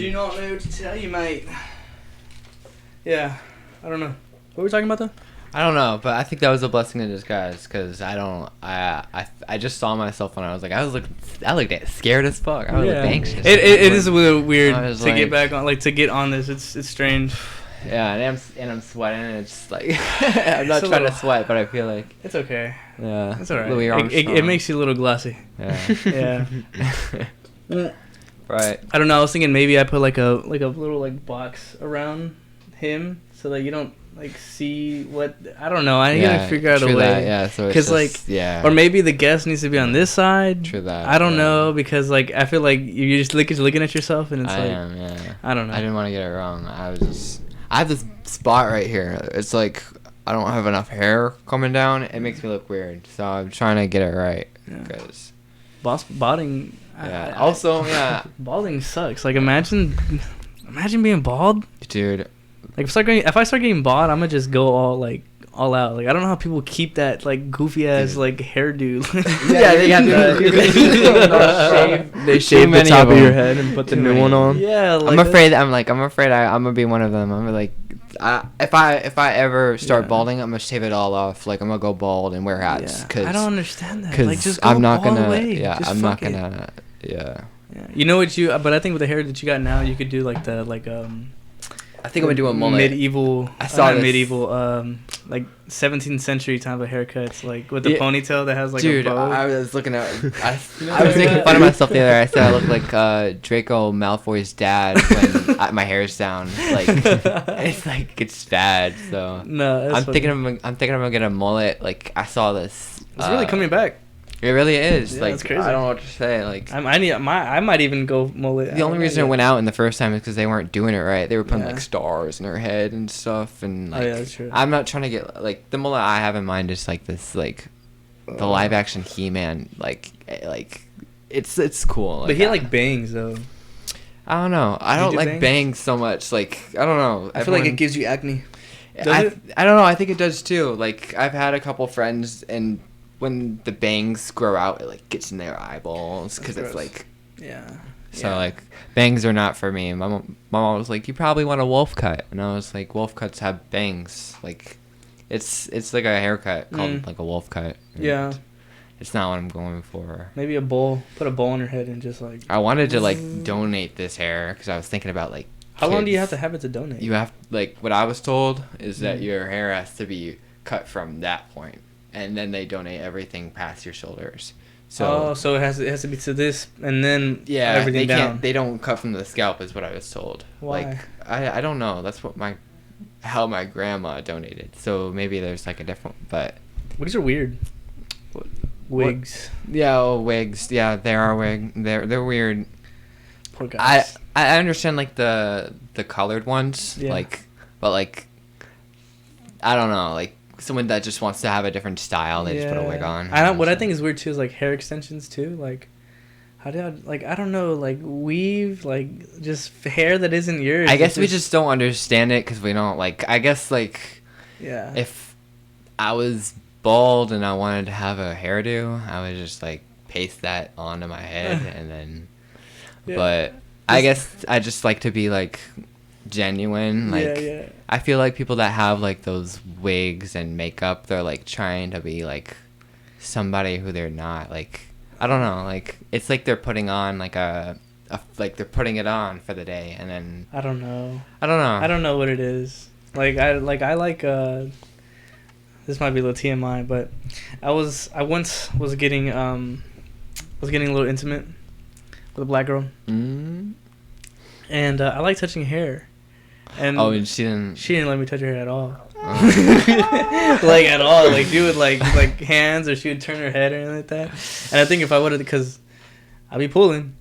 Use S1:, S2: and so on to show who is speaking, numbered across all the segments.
S1: do not know what to tell you, mate. Yeah, I don't know. What were we talking about though?
S2: I don't know, but I think that was a blessing in disguise because I just saw myself when I looked scared as fuck. I was anxious.
S1: It is a little weird to
S2: like,
S1: get back on, like to get on this. It's strange.
S2: Yeah, and I'm sweating, and it's like I'm not trying to sweat, but I feel like
S1: it's okay.
S2: Yeah,
S1: it's alright. It makes you a little glossy.
S2: Yeah.
S1: Yeah.
S2: Right.
S1: I don't know. I was thinking maybe I put like a little like box around him so that you don't like see what. I don't know. I gotta figure out a way.
S2: That, yeah. So it's just,
S1: or maybe the guest needs to be on this side.
S2: True that.
S1: I don't know because like I feel like you're just looking at yourself and it's I don't know.
S2: I didn't want to get it wrong. I have this spot right here. It's like I don't have enough hair coming down. It makes me look weird. So I'm trying to get it right. Because
S1: balding.
S2: Yeah.
S1: Balding sucks. Like imagine being bald,
S2: dude.
S1: Like if I start getting bald, I'm gonna just go all out. Like I don't know how people keep that like goofy ass like hairdo.
S2: Yeah, they got
S1: they shave the top of your head and put the new one on.
S2: Yeah, like I'm afraid I'm gonna be one of them. I'm like, if I ever start balding, I'm gonna shave it all off. Like I'm gonna go bald and wear hats. Cause
S1: I don't understand that.
S2: Because
S1: like, just go
S2: I'm not
S1: all
S2: gonna.
S1: the way.
S2: Yeah,
S1: just
S2: I'm not gonna. Yeah.
S1: You know what but I think with the hair that you got now, you could do like the
S2: I think I'm gonna do a mullet.
S1: Medieval. I saw medieval. Like 17th century type of haircuts, like with the ponytail that has like a bow.
S2: I was looking at. I was making fun of myself the other day. I said I look like Draco Malfoy's dad when my hair's down. Like it's bad. So
S1: no,
S2: I'm thinking I'm gonna get a mullet. Like I saw this.
S1: It's really coming back.
S2: It really is.
S1: Yeah,
S2: like
S1: it's crazy.
S2: I don't know what to say. Like
S1: I might even go mullet.
S2: The only reason it went out in the first time is because they weren't doing it right. They were putting like stars in her head and stuff, and like
S1: that's true.
S2: I'm not trying to get like the mullet I have in mind is like this like the live action He-Man like it's cool. Like,
S1: but he had like bangs though.
S2: I don't know. I don't like bangs so much. Like I don't know.
S1: I feel like it gives you acne.
S2: I don't know. I think it does too. Like I've had a couple friends and. When the bangs grow out, it like gets in their eyeballs because it's like, So like bangs are not for me. My mom was like, you probably want a wolf cut, and I was like, wolf cuts have bangs. Like, it's like a haircut called like a wolf cut.
S1: Yeah.
S2: It's not what I'm going for.
S1: Maybe a bowl. Put a bowl on your head and just like.
S2: I wanted to like donate this hair because I was thinking about like.
S1: How long do you have to have it to donate?
S2: You have like what I was told is that your hair has to be cut from that point. And then they donate everything past your shoulders. So
S1: so it has to be to this, and then everything down.
S2: They don't cut from the scalp, is what I was told.
S1: Why?
S2: Like I don't know. That's what how my grandma donated. So maybe there's like a different. But
S1: wigs are weird. Wigs.
S2: Yeah, wigs. Yeah, they are they're weird.
S1: Poor guys.
S2: I understand like the colored ones. Yeah. Like, but like I don't know like. Someone that just wants to have a different style, they just put a wig on.
S1: What I think is weird too is like hair extensions too. Like, how do I don't know, like weave, like just hair that isn't yours.
S2: I guess we just don't understand it because we don't like. I guess like, if I was bald and I wanted to have a hairdo, I would just like paste that onto my head and then. But I guess I just like to be like. Genuine like I feel like people that have like those wigs and makeup they're like trying to be like somebody who they're not like I don't know like it's like they're putting on like a like they're putting it on for the day and then
S1: I don't know what it is like I like this might be a little TMI but I once was getting a little intimate with a black girl and I like touching hair. And
S2: she didn't
S1: let me touch her hair at all. Like at all. Like she would like hands or she would turn her head or anything like that. And I think if I would have, because I'd be pulling,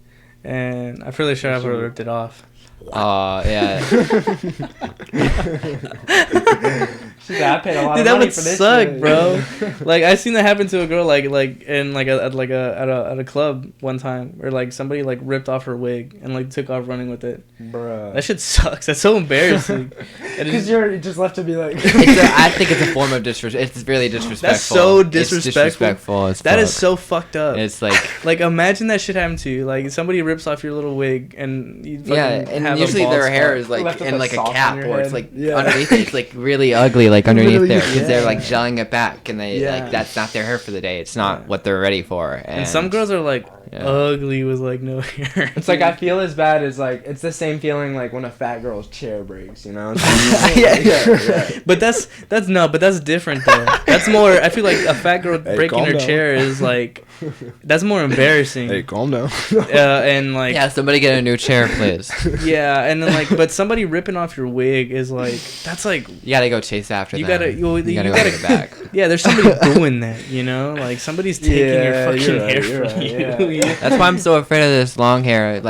S1: and I'm fairly sure I would have ripped it off.
S2: Yeah.
S3: She's like, I paid a lot
S1: Dude,
S3: of money
S1: that would
S3: for this
S1: suck,
S3: shit.
S1: bro. Like I seen that happen to a girl like in like at a club one time where like somebody like ripped off her wig and like took off running with it.
S3: Bruh.
S1: That shit sucks. That's so embarrassing.
S3: Because you're just left to be like.
S2: I think it's a form of disrespect. It's really disrespectful.
S1: That's so disrespectful.
S2: It's disrespectful as
S1: that
S2: fuck.
S1: is so fucked up.
S2: It's like.
S1: Like imagine that shit happened to you. Like somebody rips off your little wig and you fucking
S2: And
S1: have
S2: usually
S1: a bald
S2: their hair
S1: spot.
S2: is like
S3: Left with
S2: in
S3: a
S2: like a
S3: sock
S2: cap
S3: on your
S2: or it's
S3: head.
S2: like
S3: Yeah.
S2: underneath it. It's like really ugly like underneath
S3: Literally,
S2: there because they're
S1: yeah.
S2: like gelling it back and they
S1: Yeah.
S2: like that's not their hair for the day. It's not
S1: Yeah.
S2: what they're ready for.
S1: And some girls are like ugly with like no hair.
S3: It's like I feel as bad as like it's the same feeling like when a fat girl's chair breaks, you know?
S1: yeah. But that's different though. That's more. I feel like a fat girl breaking her chair is like that's more embarrassing.
S3: Hey, calm down.
S1: And like
S2: somebody get a new chair, please.
S1: yeah, and then like, but somebody ripping off your wig is like that's like
S2: You gotta go chase after
S1: you
S2: them.
S1: gotta
S2: you gotta go get it back.
S1: Yeah, there's somebody doing that, you know, like somebody's taking your fucking hair from you.
S2: Yeah. That's why I'm so afraid of this long hair.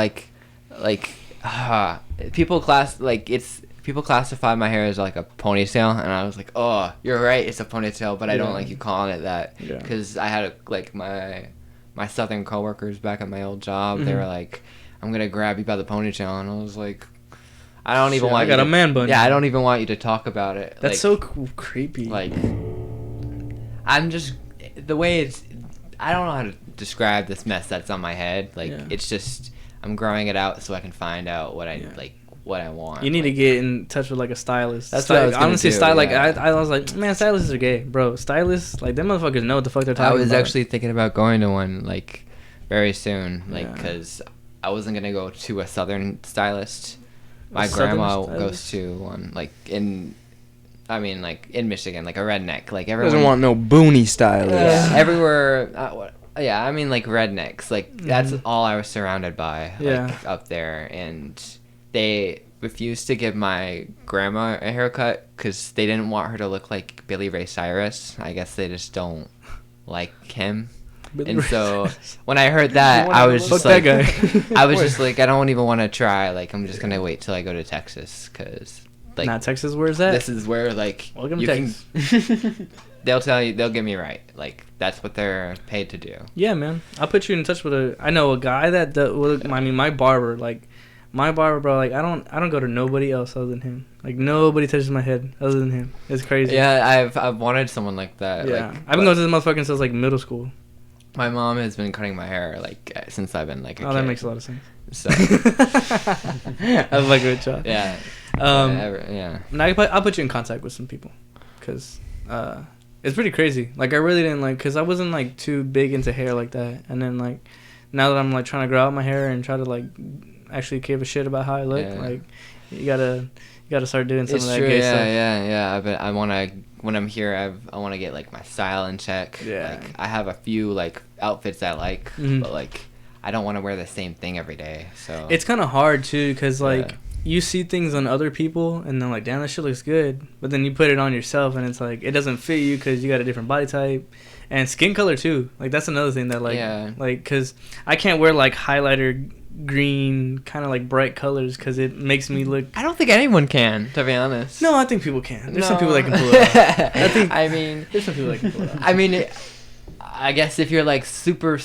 S2: People classify my hair as like a ponytail, and I was like, oh, you're right, it's a ponytail, but I don't like you calling it that because I had like my southern coworkers back at my old job. They were like, I'm gonna grab you by the ponytail, and I was like, I don't even want.
S1: I got a man bun.
S2: Yeah, I don't even want you to talk about it.
S1: That's so creepy.
S2: Like, I'm just the way it's. I don't know how to describe this mess that's on my head. Like, it's just I'm growing it out so I can find out what I like. What I want.
S1: You need to get in touch with like a stylist.
S2: That's what I was
S1: honestly
S2: do,
S1: style. Like
S2: yeah.
S1: I was like, man, stylists are gay, bro. Stylists, like them motherfuckers know what the fuck they're talking about.
S2: I was actually thinking about going to one like very soon, like because I wasn't gonna go to a southern stylist. My grandma goes to one like in Michigan, like a redneck. Like everyone
S3: doesn't want no boony stylist.
S2: Everywhere. I mean like rednecks. Like that's all I was surrounded by. Like up there and. They refused to give my grandma a haircut because they didn't want her to look like Billy Ray Cyrus. I guess they just don't like him. And so when I heard that, I was just like, I was just like, I don't even want to try. Like, I'm just gonna wait till I go to Texas because, like,
S1: not Texas. Where's that?
S2: This is where like
S1: welcome to Texas.
S2: They'll tell you, they'll get me right. Like that's what they're paid to do.
S1: Yeah, man. I'll put you in touch with I know a guy that my barber like. My barber, bro, like I don't go to nobody else other than him. Like nobody touches my head other than him. It's crazy.
S2: Yeah, I've wanted someone like that.
S1: Yeah,
S2: like,
S1: I've been going to this motherfucker since like middle school.
S2: My mom has been cutting my hair like since I've been like a kid.
S1: That makes a lot of sense.
S2: So
S1: I was like, good job.
S2: Yeah.
S1: Now I'll put you in contact with some people, cause it's pretty crazy. Like I really didn't like, cause I wasn't like too big into hair like that, and then like now that I'm like trying to grow out my hair and try to like actually give a shit about how I look, like you gotta start doing some of that gay stuff.
S2: Yeah. But I wanna when I'm here, I wanna get like my style in check.
S1: Yeah.
S2: Like I have a few like outfits I like, but like I don't want to wear the same thing every day. So
S1: it's kind of hard too, cause like you see things on other people and they're like, damn, that shit looks good, but then you put it on yourself and it's like it doesn't fit you because you got a different body type and skin color too. Like that's another thing that like cause I can't wear like highlighter green kind of like bright colors because it makes me look.
S2: I don't think anyone can, to be honest.
S1: No, I think people can. There's some people that can pull it off.
S2: I mean,
S1: there's some people that can pull it off.
S2: I mean, I guess if you're like super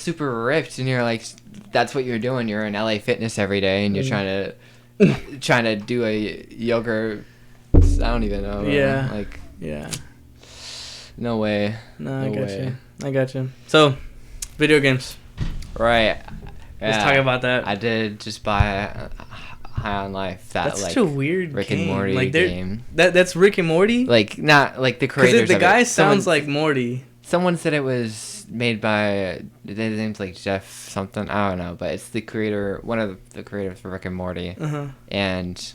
S2: ripped and you're like that's what you're doing, you're in LA Fitness every day and you're trying to do a yoga. I don't even know.
S1: Yeah.
S2: Like
S1: no
S2: way.
S1: No, I got you. So, video games.
S2: Right.
S1: Let's talk about that.
S2: I did just buy High on Life.
S1: That's
S2: like,
S1: such a weird
S2: Rick
S1: game.
S2: and Morty
S1: like,
S2: game.
S1: That's Rick and Morty?
S2: Like, not like the creators.
S1: Because the guy sounds like Morty.
S2: Someone said it was made by, his name's like Jeff something, I don't know, but it's the creator, one of the creators for Rick and Morty. And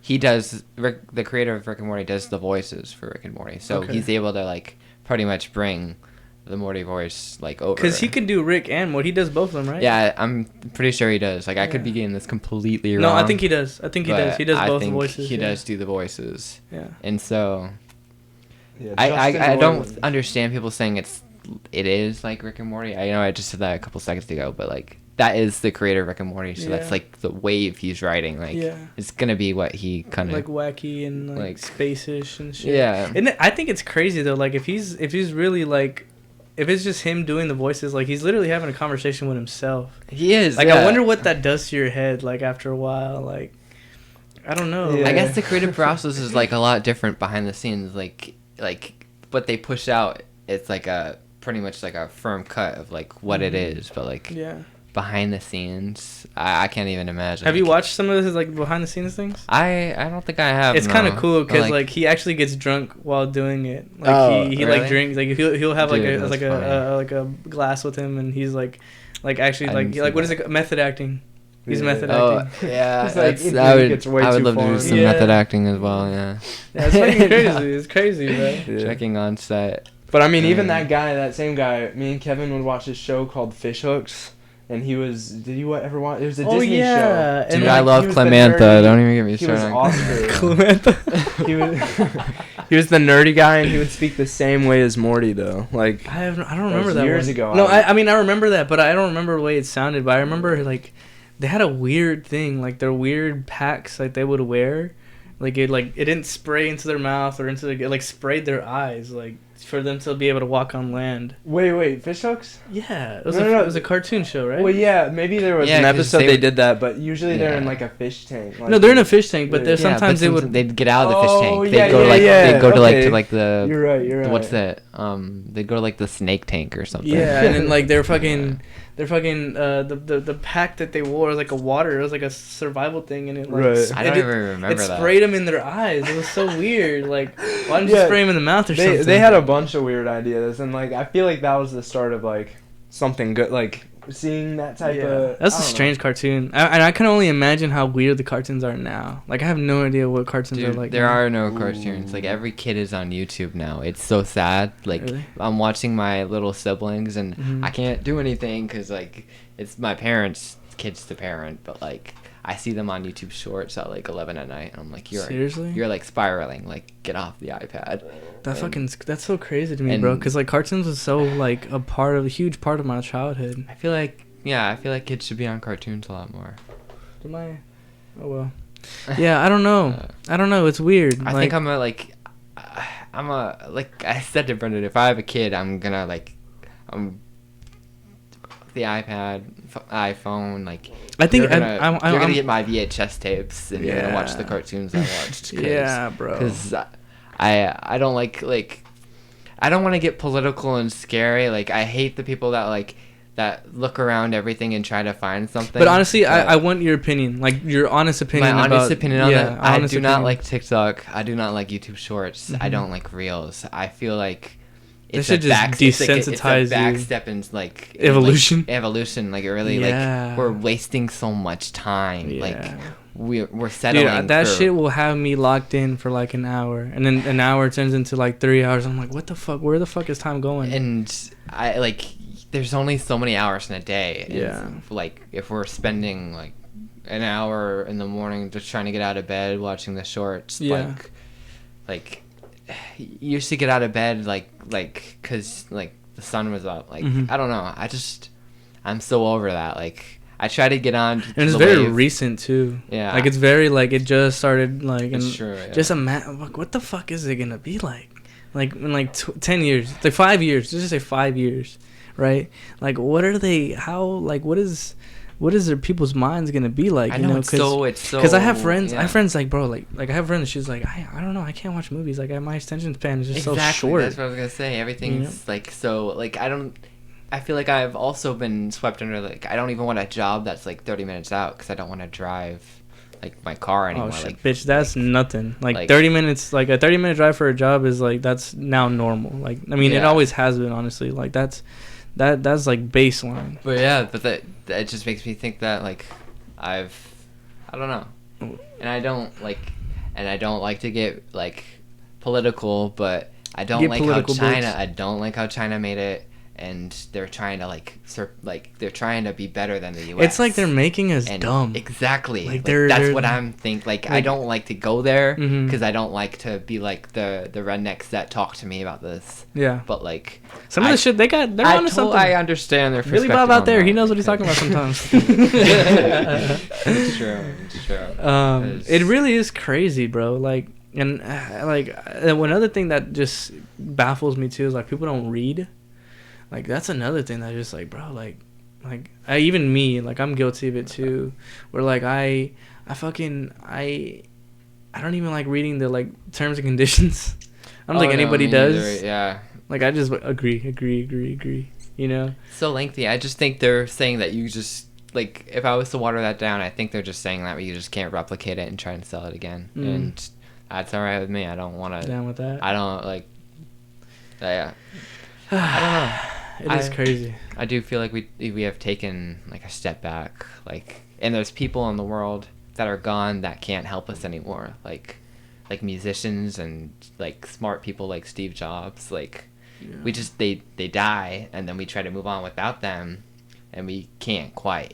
S2: he does, the creator of Rick and Morty does the voices for Rick and Morty. So he's able to like pretty much bring the Morty voice like over.
S1: Because he can do Rick and Morty. He does both of them, right?
S2: Yeah, I'm pretty sure he does. Like I could be getting this completely wrong.
S1: No, I think he does. I think he does. He does both voices.
S2: He does do the voices.
S1: Yeah.
S2: And so I don't understand people saying it is like Rick and Morty. I know I just said that a couple seconds ago, but like that is the creator of Rick and Morty. So that's like the wave he's riding. Like it's gonna be what he kind of
S1: like wacky and like space-ish and shit.
S2: Yeah,
S1: and I think it's crazy though. Like if he's really like, if it's just him doing the voices, like he's literally having a conversation with himself.
S2: He is.
S1: Like I wonder what that does to your head. Like after a while, like I don't know.
S2: I guess the creative process is like a lot different behind the scenes. Like what they push out, it's like a pretty much like a firm cut of like what it is, but like behind the scenes, I can't even imagine.
S1: Have you watched some of his like behind the scenes things?
S2: I don't think I have.
S1: It's kind of cool because like he actually gets drunk while doing it. Like he really? Like drinks. Like he'll have like a glass with him, and he's like actually like what is it, method acting. He's method acting.
S2: Yeah,
S3: I would
S2: love to do some method acting as well. Yeah,
S1: it's fucking crazy. It's crazy, man.
S2: Yeah. Checking on set.
S3: But I mean, even that same guy, me and Kevin would watch this show called Fish Hooks, and he was. Did you ever watch? It was a Disney show.
S2: Dude, I love Clemantha. Don't even get me started.
S3: He was Oscar. Clemantha. He was the nerdy guy, and he would speak the same way as Morty, though. Like
S1: I don't remember that
S3: years ago.
S1: No, I mean I remember that, but I don't remember the way it sounded. But I remember like they had a weird thing, like their weird packs, like they would wear, like it didn't spray into their mouth or into it like sprayed their eyes, like for them to be able to walk on land.
S3: Wait, Fish Hooks?
S1: Yeah, it was a cartoon show, right?
S3: Well, yeah, maybe there was an episode they did that, but usually they're in like a fish tank. Like,
S1: no, they're in a fish tank, but there's sometimes
S2: they'd get out of the fish tank. They'd go to like the.
S3: You're right.
S2: What's that? They'd go to like the snake tank or something.
S1: Yeah, and then like they're fucking. They're fucking the pack that they wore was like a water. It was like a survival thing, and it like
S2: I don't even remember that.
S1: It sprayed them in their eyes. It was so weird. Like, why don't you spray them in the mouth or something?
S3: They had a bunch of weird ideas, and like I feel like that was the start of like something good. Like seeing that type of.
S1: That's a strange cartoon, and I can only imagine how weird the cartoons are now. Like I have no idea what cartoons are like.
S2: There are no cartoons. Like every kid is on YouTube now. It's so sad. Like really? I'm watching my little siblings, and I can't do anything because like it's my parents' kids to parent, but like. I see them on YouTube Shorts at like 11 at night, and I'm like, you're like spiraling. Like, get off the iPad.
S1: That's so crazy to me, bro. Because like cartoons was so like a huge part of my childhood.
S2: I feel like kids should be on cartoons a lot more.
S1: Oh well. Yeah, I don't know. I don't know. It's weird.
S2: I think like I said to Brendan, if I have a kid, I'm gonna like, the iPad, iPhone, like. I think you're gonna get my VHS tapes and you're gonna watch the cartoons I watched.
S1: Yeah, bro.
S2: Because I don't like I don't want to get political and scary. Like I hate the people that look around everything and try to find something.
S1: But honestly, I want your opinion, like your honest opinion.
S2: My honest opinion on that. I do not like TikTok. I do not like YouTube Shorts. I don't like Reels. I feel like.
S1: They should just desensitize
S2: it's a back step in like
S1: evolution.
S2: Like really like we're wasting so much time. Like we're settling.
S1: Dude, that shit will have me locked in for like an hour, and then an hour turns into like 3 hours. I'm like, what the fuck? Where the fuck is time going?
S2: And I like, there's only so many hours in a day. And like if we're spending like an hour in the morning just trying to get out of bed watching the shorts, like. Used to get out of bed like because like the sun was up, like I don't know, I'm so over that. Like I try to get on
S1: and it's very recent too. Like it's very like it just started like and just like what the fuck is it gonna be like in like 10 years, like 5 years, let's just say 5 years, right? Like what are they, how, like what is their people's minds gonna be like?
S2: I know, it's so
S1: because I have friends. I have friends like, bro, like I have friends. She's like, I don't know, I can't watch movies. Like my attention span is just so short.
S2: That's what I was gonna say. Everything's like so like I feel like I've also been swept under like I don't even want a job that's like 30 minutes out because I don't want to drive like my car anymore.
S1: Oh shit,
S2: like,
S1: bitch, that's nothing. Like 30 minutes, like a 30-minute drive for a job is like that's now normal. Like I mean, it always has been, honestly. Like that's like baseline.
S2: But that just makes me think that like I don't know, and I don't like to get like political, but I don't like how China made it, and they're trying to they're trying to be better than the U.S.
S1: It's like they're making us dumb.
S2: Exactly. Like that's what I'm thinking. Like I don't like to go there because I don't like to be like the rednecks that talk to me about this.
S1: Yeah.
S2: But like
S1: some of the shit they're onto something.
S2: I understand their perspective.
S1: Billy Bob out there, he knows what he's talking about sometimes.
S2: It's true. It's true.
S1: It really is crazy, bro. Like. And one other thing that just baffles me too is like people don't read. Like that's another thing that just like, bro, like even me, like I'm guilty of it too. Where like I don't even like reading the like terms and conditions. I don't think anybody does.
S2: Either, yeah.
S1: Like I just agree. You know.
S2: So lengthy. I just think they're saying that you just like if I was to water that down, I think they're just saying that you just can't replicate it and try and sell it again. And that's all right with me. I don't want to.
S1: Down with that.
S2: I don't like. Yeah. I don't know.
S1: It is crazy.
S2: I do feel like we have taken like a step back. Like, and there's people in the world that are gone that can't help us anymore. Like musicians and like smart people like Steve Jobs. Like, we just they die and then we try to move on without them, and we can't quite.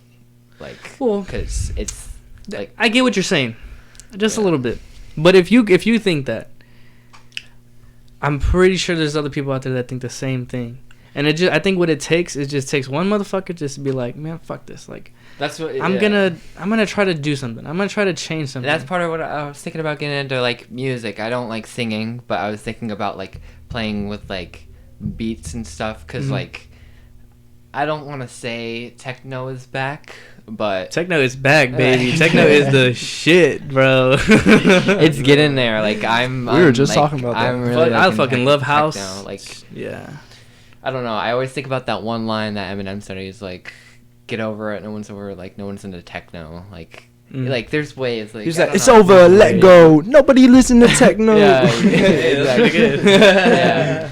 S2: Like, because it's like
S1: I get what you're saying, just a little bit. But if you think that, I'm pretty sure there's other people out there that think the same thing. And I think what it takes is just takes one motherfucker just to be like, man, fuck this. Like,
S2: that's what
S1: I'm gonna try to do something. I'm gonna try to change something.
S2: That's part of what I was thinking about getting into, like music. I don't like singing, but I was thinking about like playing with like beats and stuff because like I don't want to say techno is back. But
S1: techno is back, baby. Techno is the shit, bro.
S2: It's getting there. Like we
S3: were just talking about that.
S2: Really
S1: I fucking love house.
S2: Techno. Like,
S1: yeah.
S2: I don't know. I always think about that one line that Eminem said. He's like, "Get over it. No one's over. Like, no one's into techno. Like, like there's ways. Like,
S3: he's like, it's over. Let go. Nobody listen to techno."
S2: Yeah, exactly. Good. Yeah.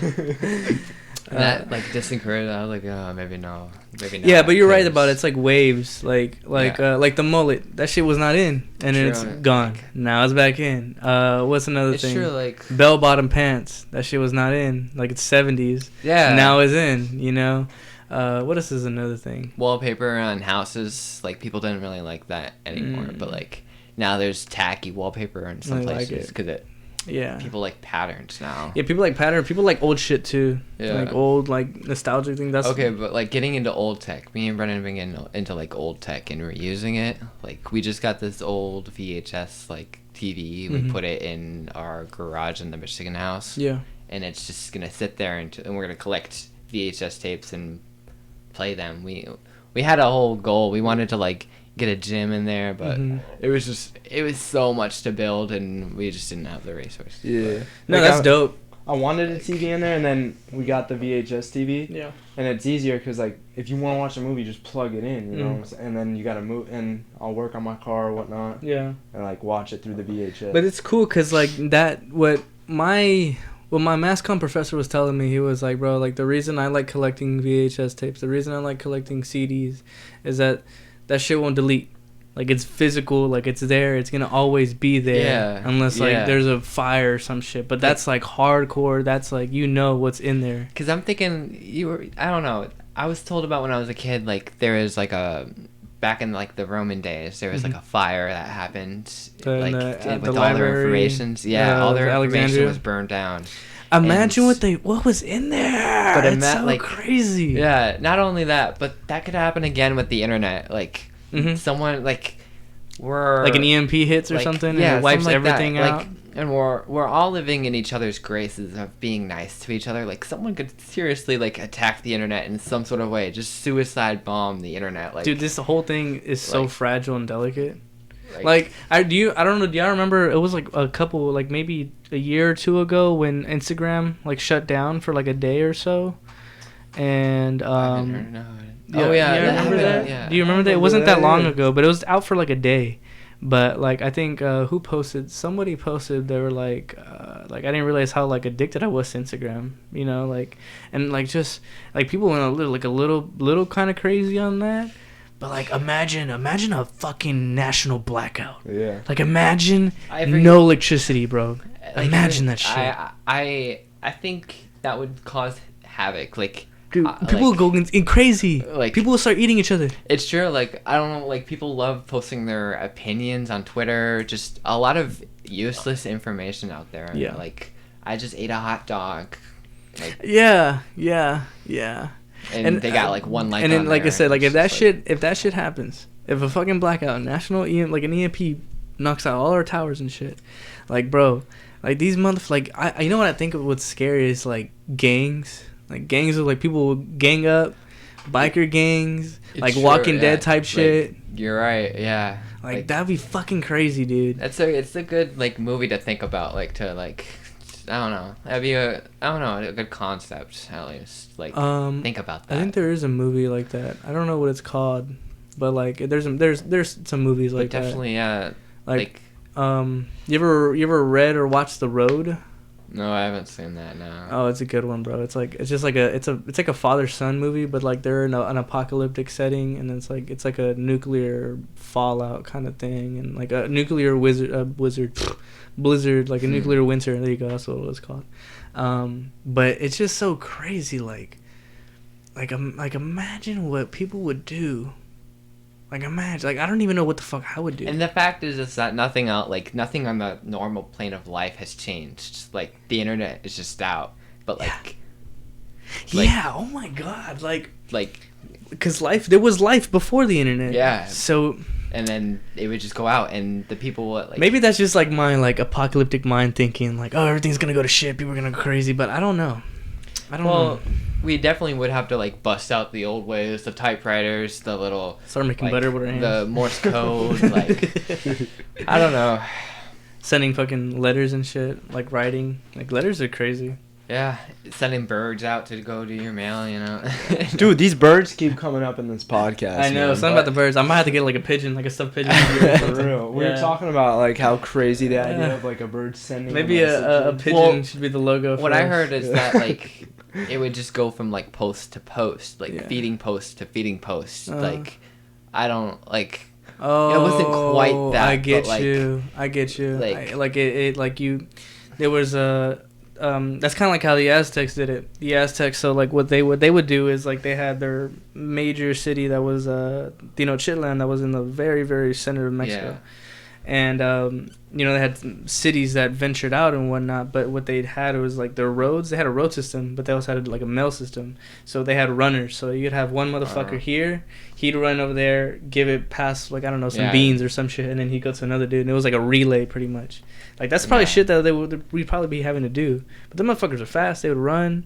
S2: And that like disencouraged. I was like, oh, maybe no.
S1: Yeah, but you're right about it. It's like waves, like the mullet. That shit was not in, and then it's gone. Now it's back in. What's another thing?
S2: It's true, like
S1: bell bottom pants. That shit was not in. Like it's 70s.
S2: Yeah.
S1: Now it's in. You know. What else is another thing?
S2: Wallpaper on houses. Like people didn't really like that anymore, but like now there's tacky wallpaper in some places because it.
S1: Yeah.
S2: People like patterns now.
S1: Yeah, people like pattern. People like old shit too.
S2: Yeah.
S1: Like old, like nostalgic thing. That's
S2: okay, but like getting into old tech. Me and Brennan have been getting into like old tech and reusing it. Like we just got this old VHS like TV. We put it in our garage in the Michigan house.
S1: Yeah.
S2: And it's just gonna sit there and we're gonna collect VHS tapes and play them. We had a whole goal. We wanted to like get a gym in there, but it was so much to build and we just didn't have the resources.
S3: Yeah.
S1: No, that's dope.
S3: I wanted a TV in there and then we got the VHS TV.
S1: Yeah.
S3: And it's easier because like if you want to watch a movie, just plug it in, you know, and then you gotta move and I'll work on my car or whatnot.
S1: Yeah.
S3: And like watch it through the VHS.
S1: But it's cool because like what my mass comm professor was telling me, he was like, bro, like the reason I like collecting VHS tapes, the reason I like collecting CDs is that shit won't delete. Like it's physical, like it's there, it's gonna always be there unless like there's a fire or some shit. But that's like hardcore. That's like what's in there.
S2: Cause I'm thinking I don't know. I was told about when I was a kid, like there is like back in like the Roman days, there was like a fire that happened with all their information. Yeah, all their information was burned down.
S1: Imagine what was in there. But it's so
S2: like
S1: crazy.
S2: Yeah, not only that, but that could happen again with the internet. Like someone like
S1: an EMP hits or something, and it wipes everything out.
S2: Like, and we're all living in each other's graces of being nice to each other. Like someone could seriously like attack the internet in some sort of way, just suicide bomb the internet. Like,
S1: dude, this whole thing is so fragile and delicate. Like I don't know. Do y'all remember? It was like a couple, like maybe a year or two ago, when Instagram like shut down for like a day or so, and
S2: you remember
S1: that?
S2: Yeah.
S1: Do you remember that? It wasn't that long ago, but it was out for like a day. But like I think somebody posted, they were like I didn't realize how like addicted I was to Instagram, you know, like, and like just like people went a little kind of crazy on that. But like imagine a fucking national blackout.
S3: Yeah.
S1: Like imagine no electricity, bro.
S2: Like,
S1: imagine that shit.
S2: I think that would cause havoc. Like
S1: Dude, people
S2: like,
S1: will go in crazy.
S2: Like,
S1: people will start eating each other.
S2: It's true. Like, I don't know. Like, people love posting their opinions on Twitter. Just a lot of useless information out there.
S1: Yeah.
S2: Like, I just ate a hot dog. Like,
S1: yeah.
S2: And they got like one like.
S1: And then, like I said, like if that
S2: like,
S1: shit happens, if a fucking blackout, like an EMP knocks out all our towers and shit, like bro, like these like you know what I think of what's scary is like gangs. Like gangs of like people will gang up, biker gangs, like true, Walking Dead type shit.
S2: Like, you're right, yeah.
S1: Like that'd be fucking crazy, dude.
S2: It's a good like movie to think about, like to like I don't know. That'd be a good concept at least. Like think about that.
S1: I think there is a movie like that. I don't know what it's called, but like there's some movies like that.
S2: Definitely, yeah.
S1: Like you ever read or watched The Road?
S2: No, I haven't seen that. No.
S1: Oh, it's a good one, bro. It's like it's like a father-son movie, but like they're in an apocalyptic setting, and it's like a nuclear fallout kind of thing, and like a nuclear blizzard, like a nuclear winter. There you go. That's what it was called. But it's just so crazy. Like imagine what people would do. Like imagine, like I don't even know what the fuck I would do.
S2: And the fact is that nothing on the normal plane of life has changed. Like the internet is just out, but like,
S1: yeah. Oh my god, like, because there was life before the internet.
S2: Yeah.
S1: So.
S2: And then it would just go out, and the people would, like.
S1: Maybe that's just like my like apocalyptic mind thinking, like, oh, everything's gonna go to shit, people are gonna go crazy, but I don't know. Well,
S2: we definitely would have to like bust out the old ways, the typewriters, the little
S1: start making butter with our hands,
S2: the Morse code, like I don't know,
S1: sending fucking letters and shit, like writing, like letters are crazy.
S2: Yeah, sending birds out to go to your mail, you know.
S3: Dude, these birds keep coming up in this podcast.
S1: I know, something about the birds. I might have to get like a pigeon, like a stuffed pigeon.
S3: For real. We were talking about like how crazy the idea of like a bird sending.
S1: Maybe a pigeon should be the logo.
S2: What I heard is that like it would just go from like post to post, like feeding post to feeding post. Like I don't like.
S1: Oh,
S2: it wasn't quite that.
S1: I get
S2: but,
S1: you. I get you.
S2: Like,
S1: there was a. That's kind of like how the Aztecs did it. The Aztecs, so like what they would do is like they had their major city that was Tenochtitlan, that was in the very very center of Mexico, and they had cities that ventured out and whatnot. But what they had was like their roads. They had a road system, but they also had like a mail system. So they had runners. So you'd have one motherfucker here. He'd run over there, give it past like I don't know some beans or some shit, and then he'd go to another dude. And it was like a relay pretty much. Like that's probably shit that we'd probably be having to do. But the motherfuckers are fast. They would run.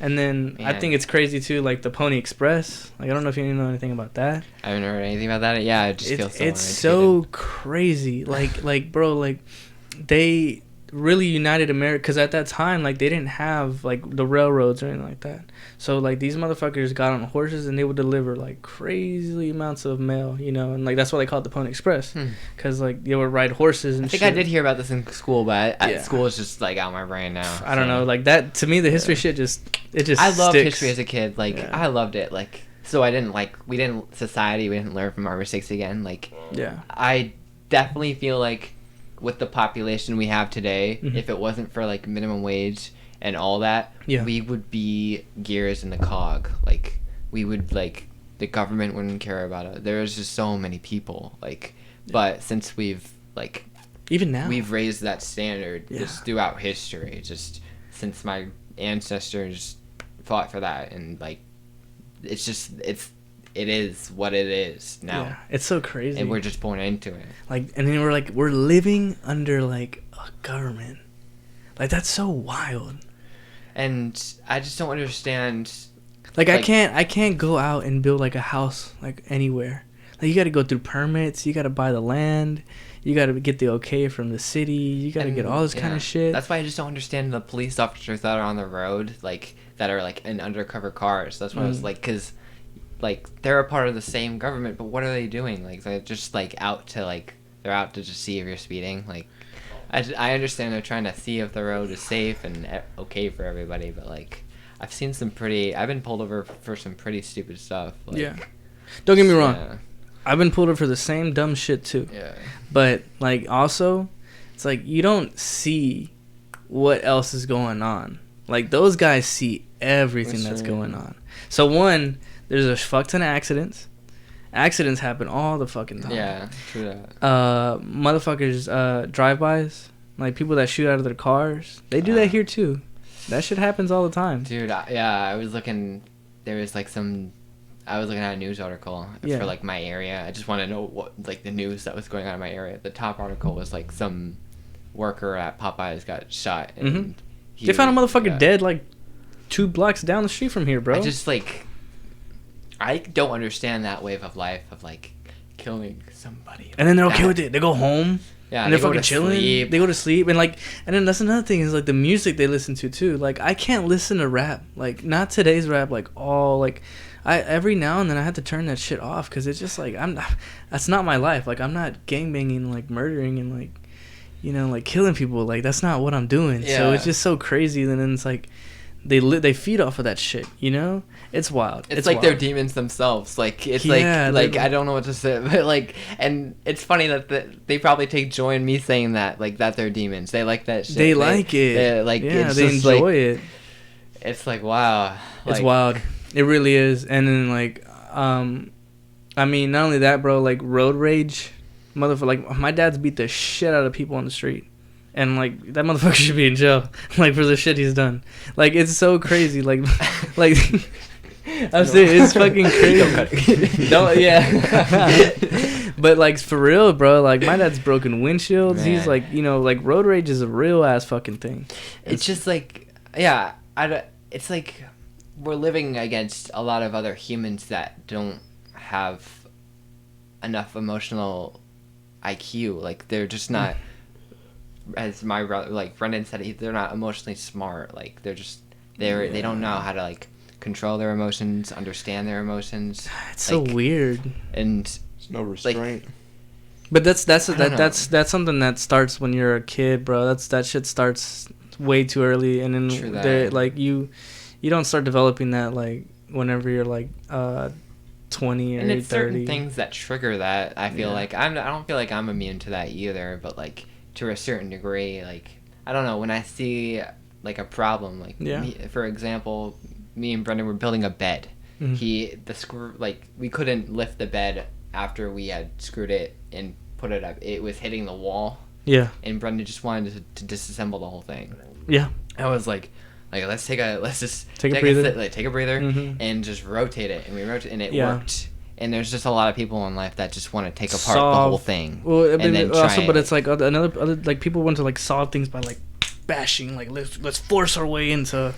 S1: And then I think it's crazy too, like the Pony Express. Like I don't know if you know anything about that.
S2: I haven't heard anything about that. Yeah, it just feels so.
S1: It's so crazy. Like bro, like they really united America, because at that time like they didn't have like the railroads or anything like that. So like these motherfuckers got on horses and they would deliver like crazy amounts of mail, and like that's why they called it the Pony Express, because like they would ride horses and
S2: I think
S1: shit.
S2: I did hear about this in school, but at school it's just like out my brain now.
S1: I don't know, like that to me the history shit just
S2: I loved
S1: sticks.
S2: history as a kid, like I loved it, like so I didn't we didn't learn from our mistakes again, like I definitely feel like with the population we have today, if it wasn't for like minimum wage and all that, we would be gears in the cog. Like we would like the government wouldn't care about it. There's just so many people but since we've like
S1: even now
S2: we've raised that standard just throughout history, just since my ancestors fought for that, and like it is what it is now.
S1: Yeah, it's so crazy.
S2: And we're just born into it.
S1: Like, and then we're living under like a government. Like that's so wild.
S2: And I just don't understand.
S1: Like I can't go out and build like a house like anywhere. Like you got to go through permits. You got to buy the land. You got to get the okay from the city. You got to get all this kind of shit.
S2: That's why I just don't understand the police officers that are on the road, like that are like in undercover cars. That's why I was like, because. Like they're a part of the same government, but what are they doing? Like they're just like out to they're out to just see if you're speeding. Like I understand they're trying to see if the road is safe and okay for everybody, but like I've been pulled over for some pretty stupid stuff. Like,
S1: don't get me wrong, I've been pulled over for the same dumb shit too. But like also, it's like you don't see what else is going on. Like those guys see everything that's going on. So one, there's a fuck ton of accidents. Accidents happen all the fucking time.
S2: Yeah, true that.
S1: Motherfuckers, drive-bys, like people that shoot out of their cars. They do that here too. That shit happens all the time.
S2: Dude, I was looking. There was like I was looking at a news article for like my area. I just want to know what like the news that was going on in my area. The top article was like some worker at Popeyes got shot. And
S1: they found a motherfucker dead like 2 blocks down the street from here, bro.
S2: I don't understand that wave of life of like killing somebody.
S1: And then they're okay with it. They go home.
S2: Yeah,
S1: and they're fucking chilling. They go to sleep and then that's another thing is like the music they listen to too. Like I can't listen to rap, like not today's rap, like all like I every now and then I have to turn that shit off because it's just like that's not my life. Like I'm not gangbanging, like murdering and like like killing people. Like that's not what I'm doing. Yeah. So it's just so crazy. And then it's like they feed off of that shit. It's wild.
S2: It's like wild. They're demons themselves. Like it's like I don't know what to say, but like, and it's funny that they probably take joy in me saying that, like that they're demons. They like that shit.
S1: They like it. They enjoy it.
S2: It's like wow.
S1: It's wild. It really is. And then like, I mean, not only that, bro. Like road rage, motherfucker. Like my dad's beat the shit out of people on the street. And, like, that motherfucker should be in jail, like, for the shit he's done. Like, it's so crazy. Like I'm saying, it's fucking crazy. But, like, for real, bro, like, my dad's broken windshields. Man. He's, like, like, road rage is a real-ass fucking thing.
S2: It's just, like, yeah, it's, like, we're living against a lot of other humans that don't have enough emotional IQ. Like, they're just not... As my brother, like Brendan said, they're not emotionally smart. Like they don't know how to like control their emotions, understand their emotions.
S1: It's like, so weird.
S2: And
S3: there's no restraint.
S1: But that's something that starts when you're a kid, bro. That shit starts way too early, and then like you don't start developing that like whenever you're like 20 or
S2: and it's
S1: 30.
S2: Certain things that trigger that. I feel like I don't feel like I'm immune to that either, but like. To a certain degree, like I don't know, when I see like a problem, like for example, me and Brendan were building a bed. We couldn't lift the bed after we had screwed it and put it up. It was hitting the wall. Yeah. And Brendan just wanted to disassemble the whole thing. Yeah. I was like let's just take a breather and just rotate it, and we rotated and it worked. And there's just a lot of people in life that just want to take apart the whole thing.
S1: Well, I mean, but it's like other like people want to like solve things by like bashing. Like let's force our way into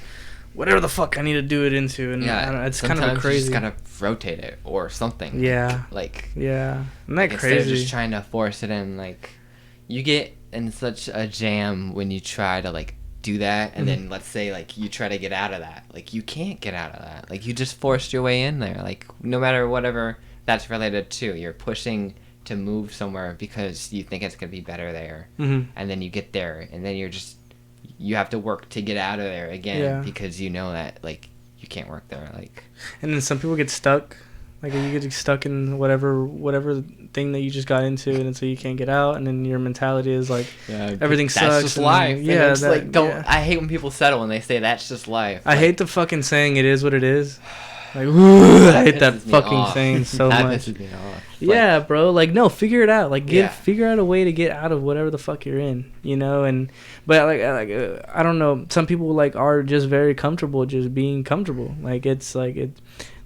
S1: whatever the fuck I need to do it into, and it's kind of crazy.
S2: You just gotta rotate it or something.
S1: Yeah. Isn't that crazy?
S2: Instead of just trying to force it in, like you get in such a jam when you try to like do that, and then let's say like you try to get out of that, like you can't get out of that, like you just forced your way in there, like no matter whatever that's related to, you're pushing to move somewhere because you think it's gonna be better there, and then you get there and then you have to work to get out of there again because you know that like you can't work there, like.
S1: And then some people get stuck. Like you get stuck in whatever thing that you just got into, and so you can't get out, and then your mentality is like everything sucks. That's just
S2: life. I hate when people settle and they say that's just life.
S1: I hate the fucking saying it is what it is. Like I hate that fucking saying so much. That pisses me off. Yeah, bro. Like no, figure it out. Like figure out a way to get out of whatever the fuck you're in. But I don't know. Some people like are just very comfortable just being comfortable. Like it's like it.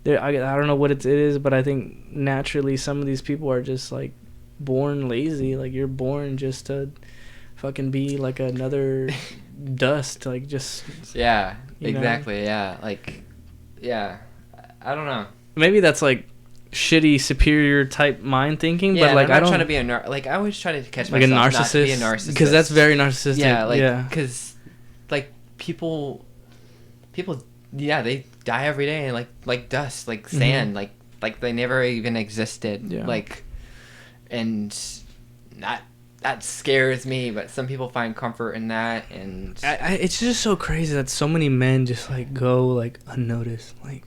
S1: I don't know what it is, but I think naturally some of these people are just like born lazy. Like you're born just to fucking be like another dust. Like just
S2: exactly. Yeah, like I don't know.
S1: Maybe that's like shitty superior type mind thinking, but like
S2: I'm not trying to be I always try to catch myself
S1: like a narcissist,
S2: not to be a narcissist,
S1: because that's very narcissistic.
S2: Yeah, because like people. They die every day and like dust, like sand, like they never even existed. Yeah. Like, and that scares me. But some people find comfort in that, and
S1: it's just so crazy that so many men just like go like unnoticed. Like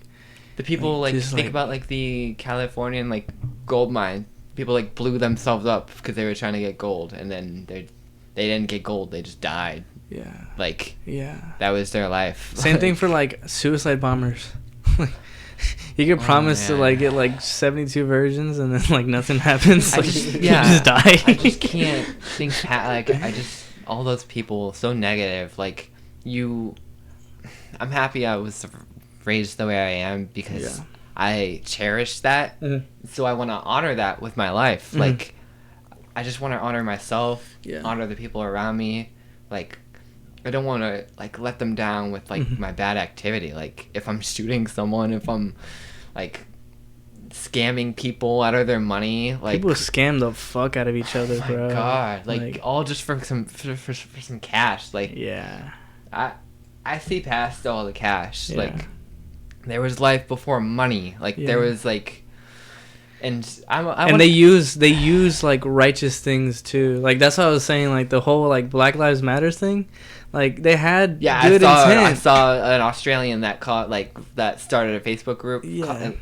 S2: the people like think about like the Californian like gold mine. People like blew themselves up because they were trying to get gold, and then they didn't get gold. They just died.
S1: Yeah.
S2: Like,
S1: yeah,
S2: that was their life.
S1: Same thing for like suicide bombers. You get promised to like get like 72 versions and then like nothing happens. Like, you just die.
S2: I just can't think all those people so negative. Like, I'm happy I was raised the way I am because I cherish that. Mm-hmm. So I want to honor that with my life. Mm-hmm. Like, I just want to honor myself, honor the people around me. Like, I don't want to like let them down with like my bad activity. Like, if I'm shooting someone, if I'm like scamming people out of their money, like
S1: people scam the fuck out of each other, bro.
S2: Oh my god, like all just for some cash. Like, I see past all the cash. Yeah. Like, there was life before money. Like, there was like. And they use like righteous things too. Like, that's what I was saying. Like, the whole like Black Lives Matters thing, like they had good intent. I saw an Australian that started a Facebook group,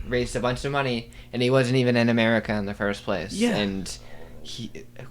S2: raised a bunch of money, and he wasn't even in America in the first place. Yeah. And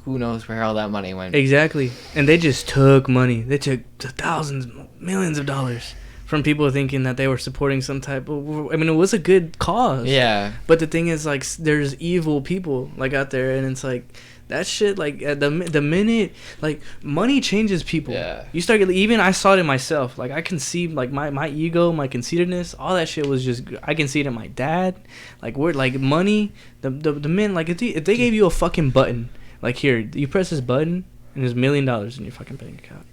S2: who knows where all that money went? Exactly. And they just took money. They took thousands, millions of dollars from people thinking that they were supporting some type of... I mean, it was a good cause. Yeah. But the thing is, like, there's evil people, like, out there, and it's like, that shit, like, the minute, like, money changes people. Yeah. You start getting... Even I saw it in myself. Like, I can see, like, my ego, my conceitedness, all that shit was just... I can see it in my dad. Like, we're, like, money, the men, like, if they gave you a fucking button, like, here, you press this button, and there's $1 million in your fucking bank account.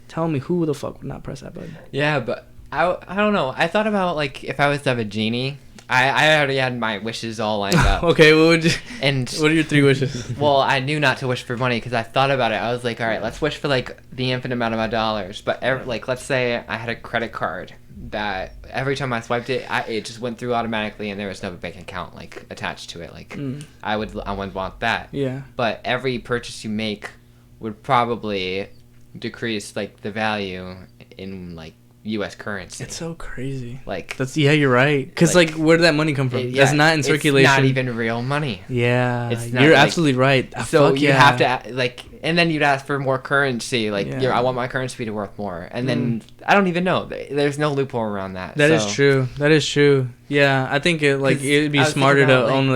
S2: Tell me who the fuck would not press that button? Yeah, but... I don't know. I thought about, like, if I was to have a genie, I already had my wishes all lined up. Okay, what are your 3 wishes? Well, I knew not to wish for money because I thought about it. I was like, all right, let's wish for, like, the infinite amount of dollars. But, like, let's say I had a credit card that every time I swiped it, it just went through automatically and there was no bank account, like, attached to it. Like, I would want that. Yeah. But every purchase you make would probably decrease, like, the value in, like, U.S. currency. It's so crazy. Like, you're right. Because like, where did that money come from? That's not in circulation. It's not even real money. Yeah, you're absolutely right. So you have to like, and then you'd ask for more currency. Like, I want my currency to be worth more. And then I don't even know. There's no loophole around that. That is true. That is true. Yeah, I think it'd be smarter to own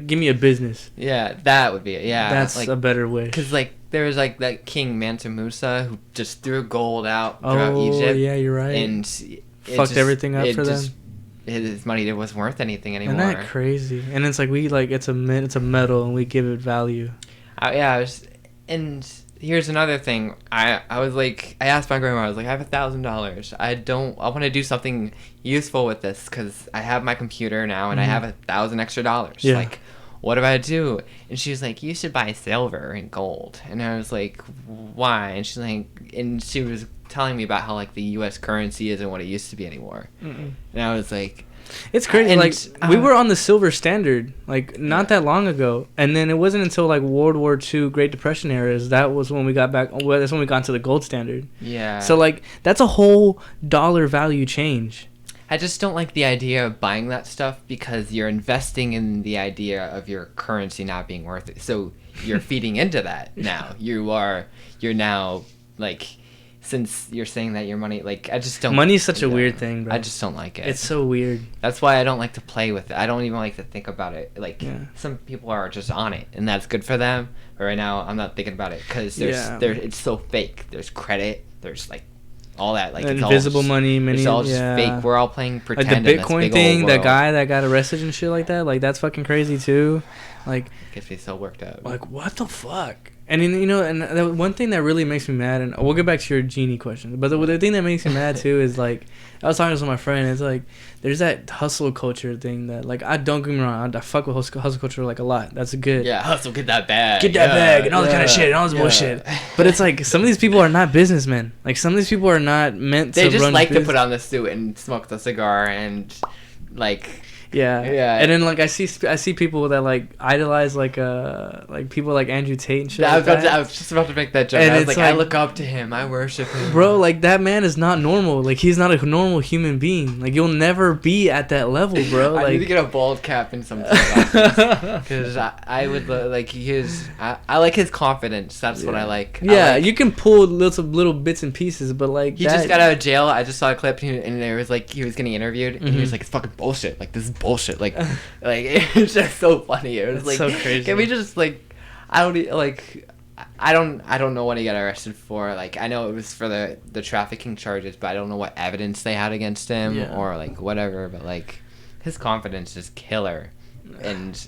S2: give me a business. Yeah, that would be it. Yeah, that's a better way. Because like, there was like that King Mansa Musa who just threw gold out throughout Egypt. Oh yeah, you're right. And fucked everything up for them. His money wasn't worth anything anymore. Isn't that crazy? And it's like it's a metal and we give it value. And here's another thing. I was like, I asked my grandma. I was like, I have $1,000. I want to do something useful with this because I have my computer now and I have $1,000 extra dollars. Yeah. Like, what do I do? And she was like, you should buy silver and gold. And I was like, why? And she's like, and she was telling me about how like the U.S. currency isn't what it used to be anymore. Mm-mm. And I was like, it's crazy. Like, we were on the silver standard like not that long ago, and then it wasn't until like World War II, Great Depression eras, that was when we got back. Well, that's when we got to the gold standard. Yeah. So like, that's a whole dollar value change. I just don't like the idea of buying that stuff because you're investing in the idea of your currency not being worth it. So you're feeding into that now. You're now, like, since you're saying that your money, like, I just don't... Money's such a weird thing, bro. I just don't like it. It's so weird. That's why I don't like to play with it. I don't even like to think about it. Like, some people are just on it, and that's good for them. But right now, I'm not thinking about it because it's so fake. There's credit. There's, like, all that, like, it's invisible money, it's all just fake. We're all playing pretend. Like the Bitcoin thing, that guy that got arrested and shit like that, like, that's fucking crazy too. Like, gets me so worked up. Like, what the fuck? And you know, and the one thing that really makes me mad, and we'll get back to your genie question, but the thing that makes me mad too is like, I was talking to my friend, it's like, there's that hustle culture thing that, like, I don't get me wrong, I fuck with hustle culture like a lot. That's a good. Yeah, hustle, get that bag. Get that bag and all that kind of shit and all this bullshit. But it's like, some of these people are not businessmen. Like, some of these people are not meant to run. They just like to put on the suit and smoke the cigar and, like,
S1: Yeah. And then like I see people that like idolize like people like Andrew Tate and shit. I
S2: was just about to make that joke. And I was like, I look up to him. I worship him.
S1: Bro, like that man is not normal. Like he's not a normal human being. Like you'll never be at that level, bro. Like,
S2: I need to get a bald cap and some because I would like I like his confidence. That's what I like.
S1: Yeah, you can pull little bits and pieces, but like
S2: he just got out of jail. I just saw a clip and there was like he was getting interviewed and he was like, it's fucking bullshit. Like this is bullshit. Like it's just so funny. It was
S1: like so crazy.
S2: Can we just like I don't know what he got arrested for. Like I know it was for the trafficking charges, but I don't know what evidence they had against him or like whatever. But like his confidence is killer, and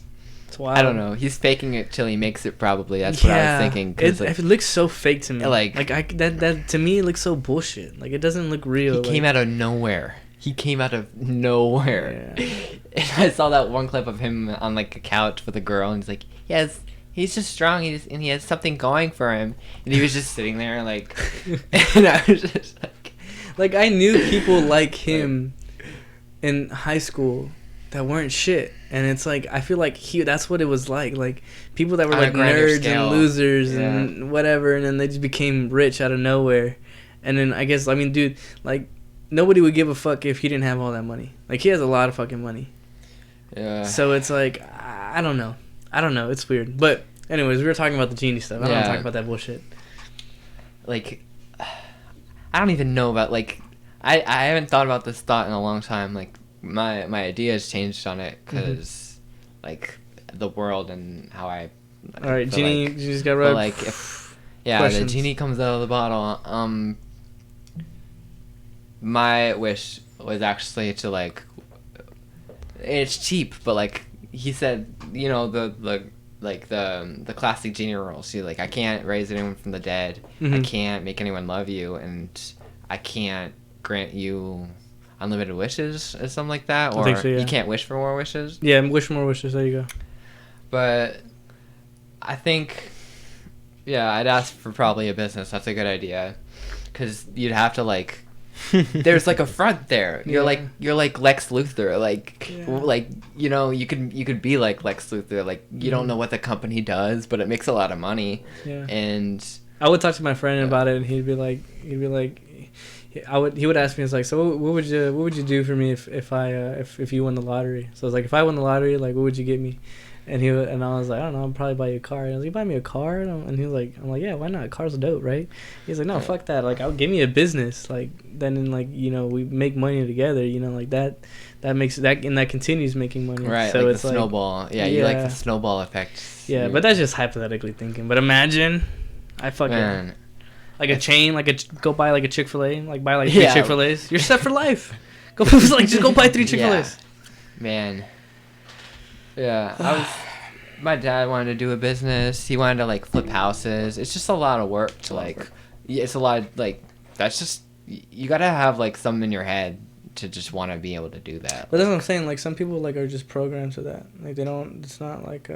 S2: I don't know. He's faking it till he makes it. Probably that's what I was thinking.
S1: It looks so fake to me. That to me it looks so bullshit. Like it doesn't look real.
S2: He came out of nowhere. And I saw that one clip of him on like a couch with a girl, and he's like, he's just strong. And he has something going for him. And he was just sitting there like, and I was just
S1: like I knew people like him in high school that weren't shit, and it's like I feel like that's what it was like people that were like nerds and losers and whatever, and then they just became rich out of nowhere. And then I guess dude, like nobody would give a fuck if he didn't have all that money. Like he has a lot of fucking money.
S2: Yeah.
S1: So it's like I don't know. It's weird. But anyways, we were talking about the genie stuff. I don't want to talk about that bullshit.
S2: Like I don't even know about like I haven't thought about this thought in a long time. Like my idea has changed on it because like the world and how I.
S1: All right, genie, you just got right.
S2: Like if the genie comes out of the bottle. My wish was actually to like. It's cheap, but like he said, you know the classic genie rule. See, like I can't raise anyone from the dead. I can't make anyone love you, and I can't grant you unlimited wishes or something like that. Or you can't wish for more wishes.
S1: Yeah, wish for more wishes. There you go.
S2: But I think, I'd ask for probably a business. That's a good idea, because you'd have to like. There's like a front there. You're like Lex Luthor. Like you know you could be like Lex Luthor. Like you don't know what the company does, but it makes a lot of money. Yeah. And
S1: I would talk to my friend about it, and he would ask me, it's like, so what would you do for me if you won the lottery? So I was like, if I won the lottery, like what would you get me? And I was like, I don't know, I'll probably buy you a car. And I was like, you buy me a car? And he was like, I'm like, yeah, why not? Cars are dope, right? He's like, no, fuck that. Like, give me a business. Like, then like, you know, we make money together. You know, like that makes that, and that continues making money.
S2: Right. So like it's the snowball. Yeah, you like the snowball effect.
S1: Yeah, but that's just hypothetically thinking. But imagine, like a chain, go buy like a Chick-fil-A, like buy like 3 Chick-fil-A's. You're set for life. Just go buy 3 Chick-fil-A's.
S2: Man. Yeah, my dad wanted to do a business. He wanted to like flip houses. It's just a lot of work to like. It's a lot of, like that's just you gotta have like something in your head to just want to be able to do that.
S1: But that's what I'm saying. Like some people like are just programmed to that. Like they don't. It's not like.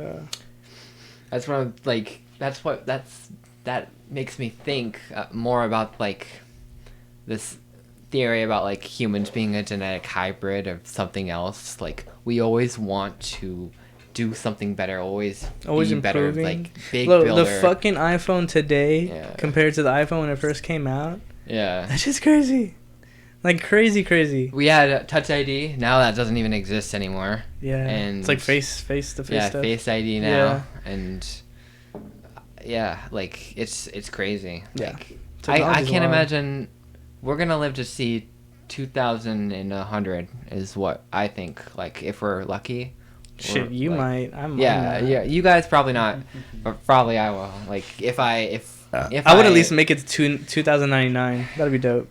S2: That's what I'm like. That makes me think more about like this theory about like humans being a genetic hybrid of something else. Like we always want to do something better, always be
S1: improving.
S2: Better, like big builder.
S1: The fucking iPhone today compared to the iPhone when it first came out.
S2: Yeah,
S1: that's just crazy. Like crazy.
S2: We had Touch ID. Now that doesn't even exist anymore.
S1: Yeah, and it's like face to face stuff. Yeah,
S2: Face ID now, and like it's crazy.
S1: Yeah,
S2: like, I can't imagine. We're gonna live to see 2100 is what I think. Like if we're lucky.
S1: Shit, you might. I might.
S2: Yeah. You guys probably not, but probably I will. Like if I
S1: would at least make it to 2099. That'd be dope.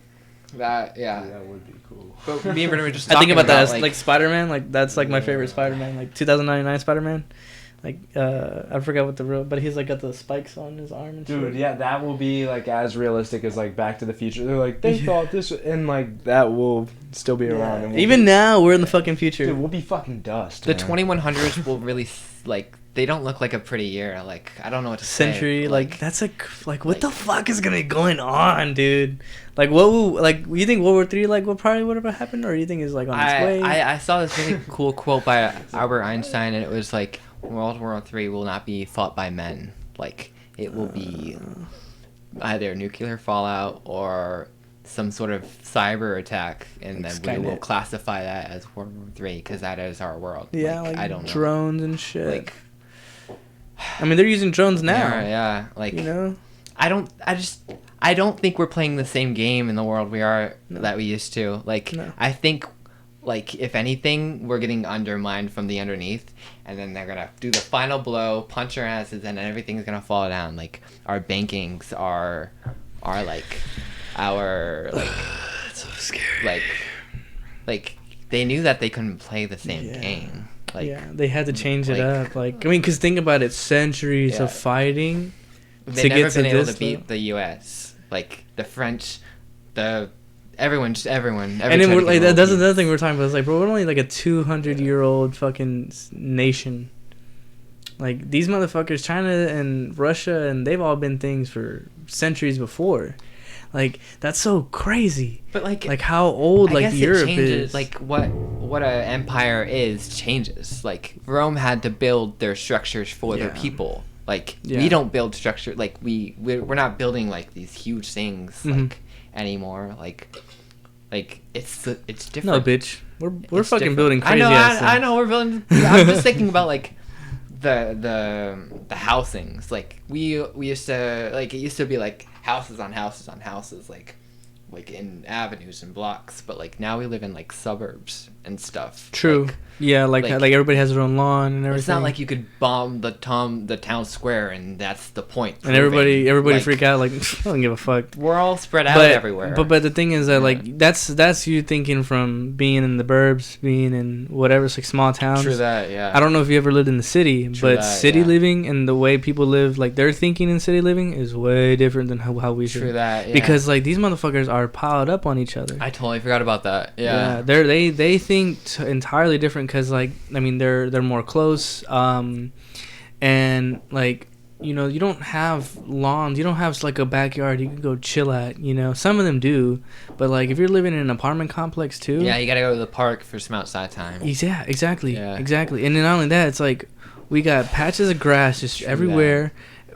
S2: That
S3: would be cool.
S2: But me and Brendan were just
S1: I think about that as like Spider-Man. Like that's like my favorite Spider-Man. Like 2099 Spider-Man. Like I forgot what the real, but he's like got the spikes on his arm and
S3: Dude,
S1: shit.
S3: yeah, that will be like as realistic as like Back to the Future. They're like they thought this, and like that will still be around. And
S1: even now, we're in the fucking future.
S3: Dude, we'll be fucking dust.
S2: The 2100s will really like. They don't look like a pretty year. Like I don't know what to say.
S1: Century, like that's like what the fuck is gonna be going on, dude? Like what? You think World War III like what probably would have happened, or you think is like on its way?
S2: I saw this really cool quote by Albert Einstein, and it was like World War III will not be fought by men. Like it will be either nuclear fallout or some sort of cyber attack, and then we will classify that as World War III because that is our world.
S1: Yeah,
S2: like I don't know.
S1: Drones and shit.
S2: Like.
S1: I mean, they're using drones now.
S2: Yeah, like
S1: you know.
S2: I don't think we're playing the same game in the world that we used to. Like I think, like if anything, we're getting undermined from the underneath, and then they're gonna do the final blow, punch our asses, and then everything's gonna fall down. Like our bankings are like our like.
S1: That's so scary.
S2: Like they knew that they couldn't play the same game. Like,
S1: yeah, they had to change it up. Like, I mean, because think about it, centuries of fighting.
S2: They've never been able to beat the U.S. Like the French, everyone. And
S1: then we're like, that's another thing we're talking about. It's like, bro, we're only like a 200-year-old fucking nation. Like these motherfuckers, China and Russia, and they've all been things for centuries before. Like that's so crazy.
S2: But like
S1: how old like Europe
S2: changes,
S1: is.
S2: like what an empire is changes. Like Rome had to build their structures for their people. Like we don't build structure. Like we're not building like these huge things like anymore. Like it's different.
S1: No, bitch. We're fucking building crazy.
S2: I know we're building. I'm just thinking about like the housings. Like we used to like it used to be like houses on houses on houses like in avenues and blocks, but like now we live in like suburbs and stuff.
S1: True. Like everybody has their own lawn and everything.
S2: It's not like you could bomb the town square and that's the point.
S1: And everybody like, freak out like I don't give a fuck.
S2: We're all spread out everywhere.
S1: But the thing is that like that's you thinking from being in the burbs, being in whatever, it's like small towns.
S2: True that, yeah.
S1: I don't know if you ever lived in the city, but city living and the way people live, like their thinking in city living is way different than how we should.
S2: True that, yeah.
S1: Because like these motherfuckers are piled up on each other.
S2: I totally forgot about that. Yeah.
S1: They think entirely different because like I mean they're more close, and like you know you don't have lawns, you don't have like a backyard you can go chill at. You know some of them do, but like if you're living in an apartment complex too.
S2: Yeah, you gotta go to the park for some outside time.
S1: Yeah, exactly. And then not only that, it's like we got patches of grass just everywhere.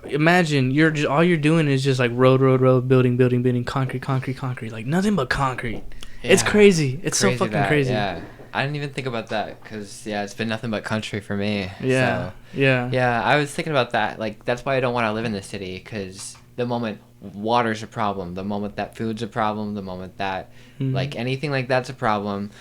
S1: Imagine all you're doing is just like road, building, concrete, like nothing but concrete. Yeah. It's crazy. It's so fucking crazy.
S2: Yeah. I didn't even think about that because it's been nothing but country for me.
S1: Yeah.
S2: So, yeah, I was thinking about that. Like that's why I don't want to live in the city because the moment water's a problem, the moment that food's a problem, the moment that like anything like that's a problem,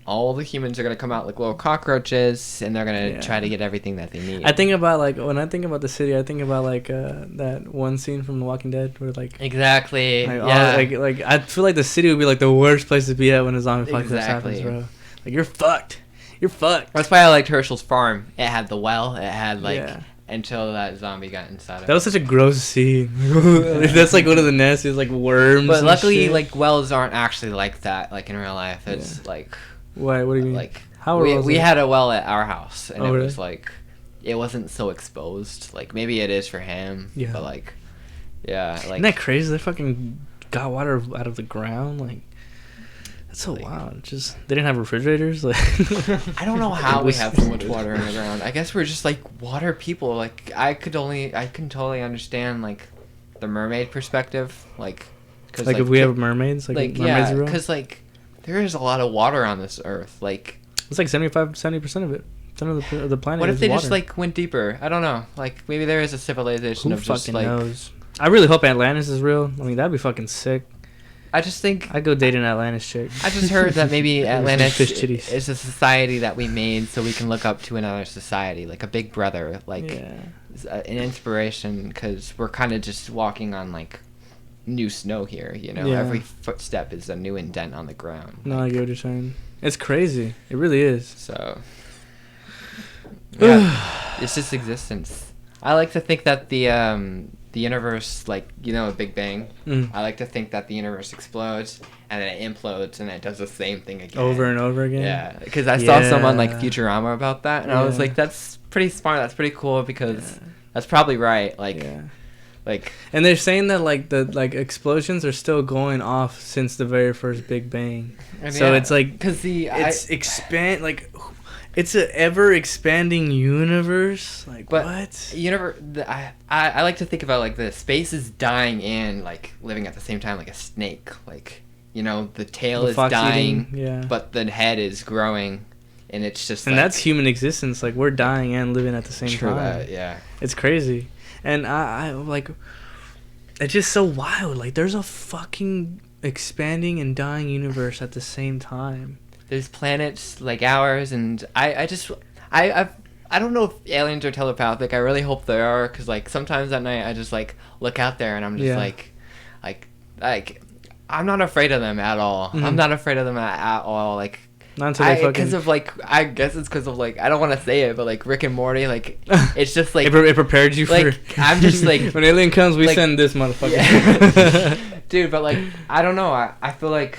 S2: all the humans are gonna come out like little cockroaches and they're gonna try to get everything that they need.
S1: I think about like when I think about the city, I think about like that one scene from The Walking Dead where like
S2: exactly
S1: like I feel like the city would be like the worst place to be at when a zombie apocalypse happens, bro. Like you're fucked.
S2: That's why I liked Herschel's farm. It had the well. It had like until that zombie got inside of it.
S1: That was such a gross scene. That's like one of the nastiest like worms.
S2: But luckily, like wells aren't actually like that. Like in real life, it's like.
S1: Why? What do you mean?
S2: Like we had a well at our house, and it was like it wasn't so exposed. Like maybe it is for him. Yeah. But like, like.
S1: Isn't that crazy? They fucking got water out of the ground, like. That's so wild. Just they didn't have refrigerators. Like
S2: I don't know how we have so much water in the ground. I guess we're just like water people. Like I can totally understand like the mermaid perspective. Like
S1: cause, like if we have mermaids, like mermaids are real?
S2: Because like there is a lot of water on this earth. Like
S1: it's like 70% of it. Some of the planet.
S2: What if
S1: is
S2: they
S1: water.
S2: Just like went deeper? I don't know. Like maybe there is a civilization of just like.
S1: Knows? I really hope Atlantis is real. I mean that'd be fucking sick.
S2: I just think
S1: I'd go date an Atlantis chick.
S2: I just heard that maybe Atlantis is a society that we made so we can look up to another society, like a big brother, like an inspiration, because we're kind of just walking on like new snow here. You know, every footstep is a new indent on the ground.
S1: No, I get what you're saying. It's crazy. It really is.
S2: So. Yeah. it's just existence. I like to think that the universe, like, you know, a Big Bang. I like to think that the universe explodes and then it implodes and it does the same thing again.
S1: Over and over again?
S2: Yeah, because I saw someone like Futurama about that, and I was like, that's pretty smart, that's pretty cool, because that's probably right. Like,
S1: and they're saying that like the explosions are still going off since the very first Big Bang. So it's like, because it's an ever expanding universe. Like, but what?
S2: I like to think about like the space is dying and like living at the same time, like a snake. Like, you know, the tail is dying, but the head is growing, and it's just.
S1: And that's human existence. Like, we're dying and living at the same time.
S2: That,
S1: it's crazy, and I like. It's just so wild. Like, there's a fucking expanding and dying universe at the same time.
S2: There's planets like ours, and I don't know if aliens are telepathic. I really hope they are, because like sometimes at night I just like look out there and I'm just like I'm not afraid of them at all. I'm not afraid of them at all. Like, not until they fucking, because of like, I guess it's because of like, I don't want to say it, but like Rick and Morty, like it's just like
S1: it prepared you
S2: like, for. I'm just like,
S1: when alien comes, we send this motherfucker.
S2: Yeah. Dude, but like I don't know. I feel like.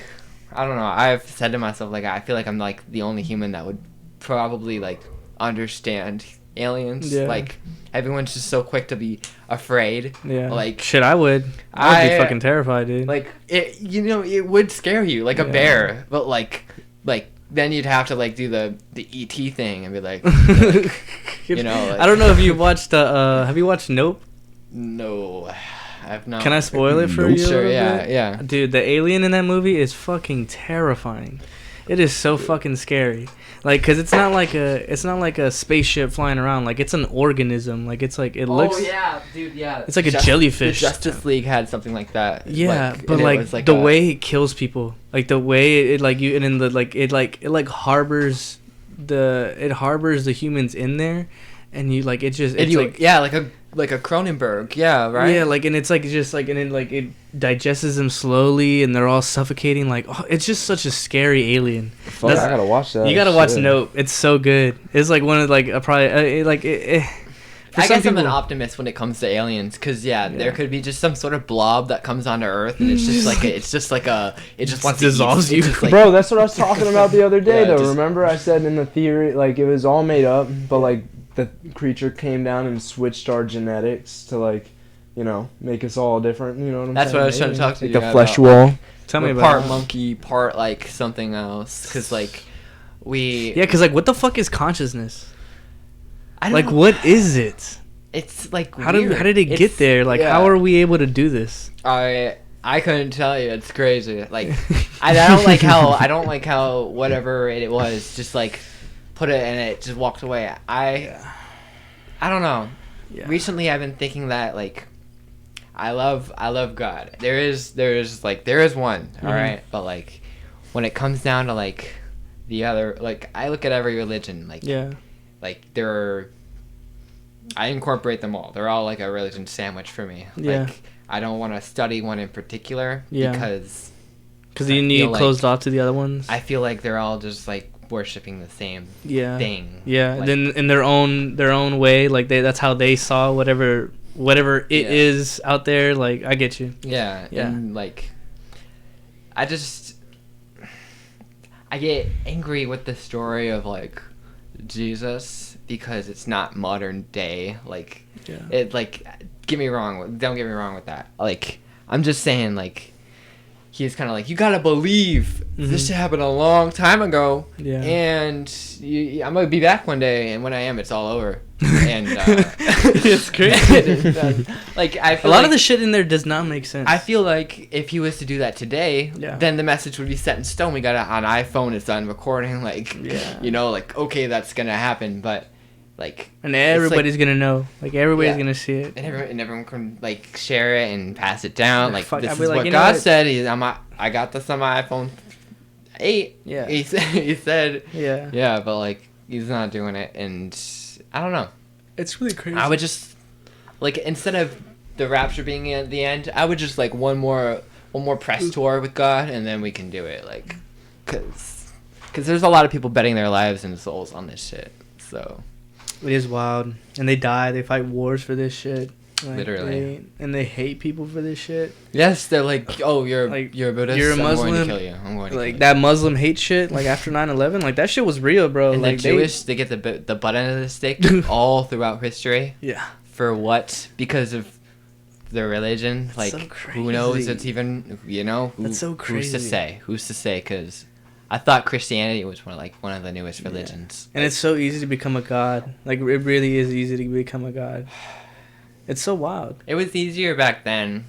S2: I don't know. I've said to myself, like, I feel like I'm, like, the only human that would probably, like, understand aliens. Yeah. Like, everyone's just so quick to be afraid.
S1: Yeah.
S2: Like,
S1: shit, I would. I'd be fucking terrified, dude.
S2: Like, it, you know, it would scare you, like a bear. But, like, then you'd have to, like, do the E.T. thing and be like you know. Like,
S1: I don't know if you watched, have you watched Nope?
S2: No. I've not.
S1: Can I spoil it for you?
S2: Sure, yeah.
S1: Dude, the alien in that movie is fucking terrifying. It is so fucking scary. Like, cause it's not like a spaceship flying around. Like, it's an organism. Like, it's like, it looks.
S2: Oh yeah, dude, yeah.
S1: It's like a jellyfish.
S2: The Justice League had something like that.
S1: Yeah, like, but like the way it kills people, like the way it like you, and then the like it harbors the humans in there, and you like it just it's like
S2: like a Cronenberg, yeah, right?
S1: Yeah, like, and it's like just like, and then like it digests them slowly, and they're all suffocating. Like, oh, it's just such a scary alien.
S3: Fuck, I gotta watch that.
S1: You gotta watch Nope. It's so good. It's like one of like probably I
S2: guess I'm an optimist when it comes to aliens, because there could be just some sort of blob that comes onto Earth, and it's just like it just wants to
S1: dissolves you.
S2: Like,
S3: bro, that's what I was talking about the other day. Remember I said in the theory, like, it was all made up, but like the creature came down and switched our genetics to, like, you know, make us all different. You know what I'm saying?
S2: That's what I was trying to talk to you about.
S3: The flesh wall.
S1: Tell me about
S2: part monkey, part like something else, because like
S1: because like, what the fuck is consciousness?
S2: I don't know.
S1: What is it?
S2: It's like
S1: how did it get there? Like, how are we able to do this?
S2: I couldn't tell you. It's crazy. Like, I don't like how whatever it was just like put it and it just walked away. I don't know. Yeah. Recently I've been thinking that, like, I love God. There is one, all right? But like, when it comes down to like the other, like, I look at every religion, like, like I incorporate them all. They're all like a religion sandwich for me.
S1: Yeah.
S2: Like, I don't want to study one in particular because
S1: you need closed off to the other ones.
S2: I feel like they're all just like worshipping the same thing.
S1: Yeah.
S2: Like,
S1: then in their own way, like that's how they saw whatever it is out there. Like, I get you.
S2: Yeah. And like, I get angry with the story of like Jesus because it's not modern day. Like, it, like, don't get me wrong with that. Like, I'm just saying, like, he's kind of like, you gotta believe this shit happened a long time ago, and I'm gonna be back one day, and when I am, it's all over. And
S1: it's crazy.
S2: Like, I feel
S1: a lot of the shit in there does not make sense.
S2: I feel like if he was to do that today, then the message would be set in stone. We got it on iPhone, it's done recording, like, you know, like, okay, that's gonna happen, but like,
S1: and everybody's gonna know, like, everybody's gonna see it,
S2: and everyone can like share it and pass it down. Like, this is
S1: like,
S2: what God said. I got this on my iPhone 8.
S1: Yeah,
S2: he said. Yeah, but like, he's not doing it, and I don't know.
S1: It's really crazy.
S2: I would just, like, instead of the rapture being at the end, I would just like one more press tour with God, and then we can do it. Like, cause there's a lot of people betting their lives and souls on this shit. So.
S1: It is wild, and they die. They fight wars for this shit. Like,
S2: literally,
S1: they hate people for this shit.
S2: Yes, they're like, oh, you're a Buddhist.
S1: You're a Muslim.
S2: I'm going to kill you. I'm going to kill you.
S1: That Muslim hate shit. Like after 9/11, like that shit was real, bro.
S2: And
S1: like
S2: the Jewish, they get the butt end of the stick all throughout history.
S1: Yeah.
S2: For what? Because of their religion. Like, so who knows? It's even,
S1: that's so crazy.
S2: Who's to say? Because I thought Christianity was one of the newest religions.
S1: And it's so easy to become a god. Like it really is easy to become a god. It's so wild.
S2: It was easier back then.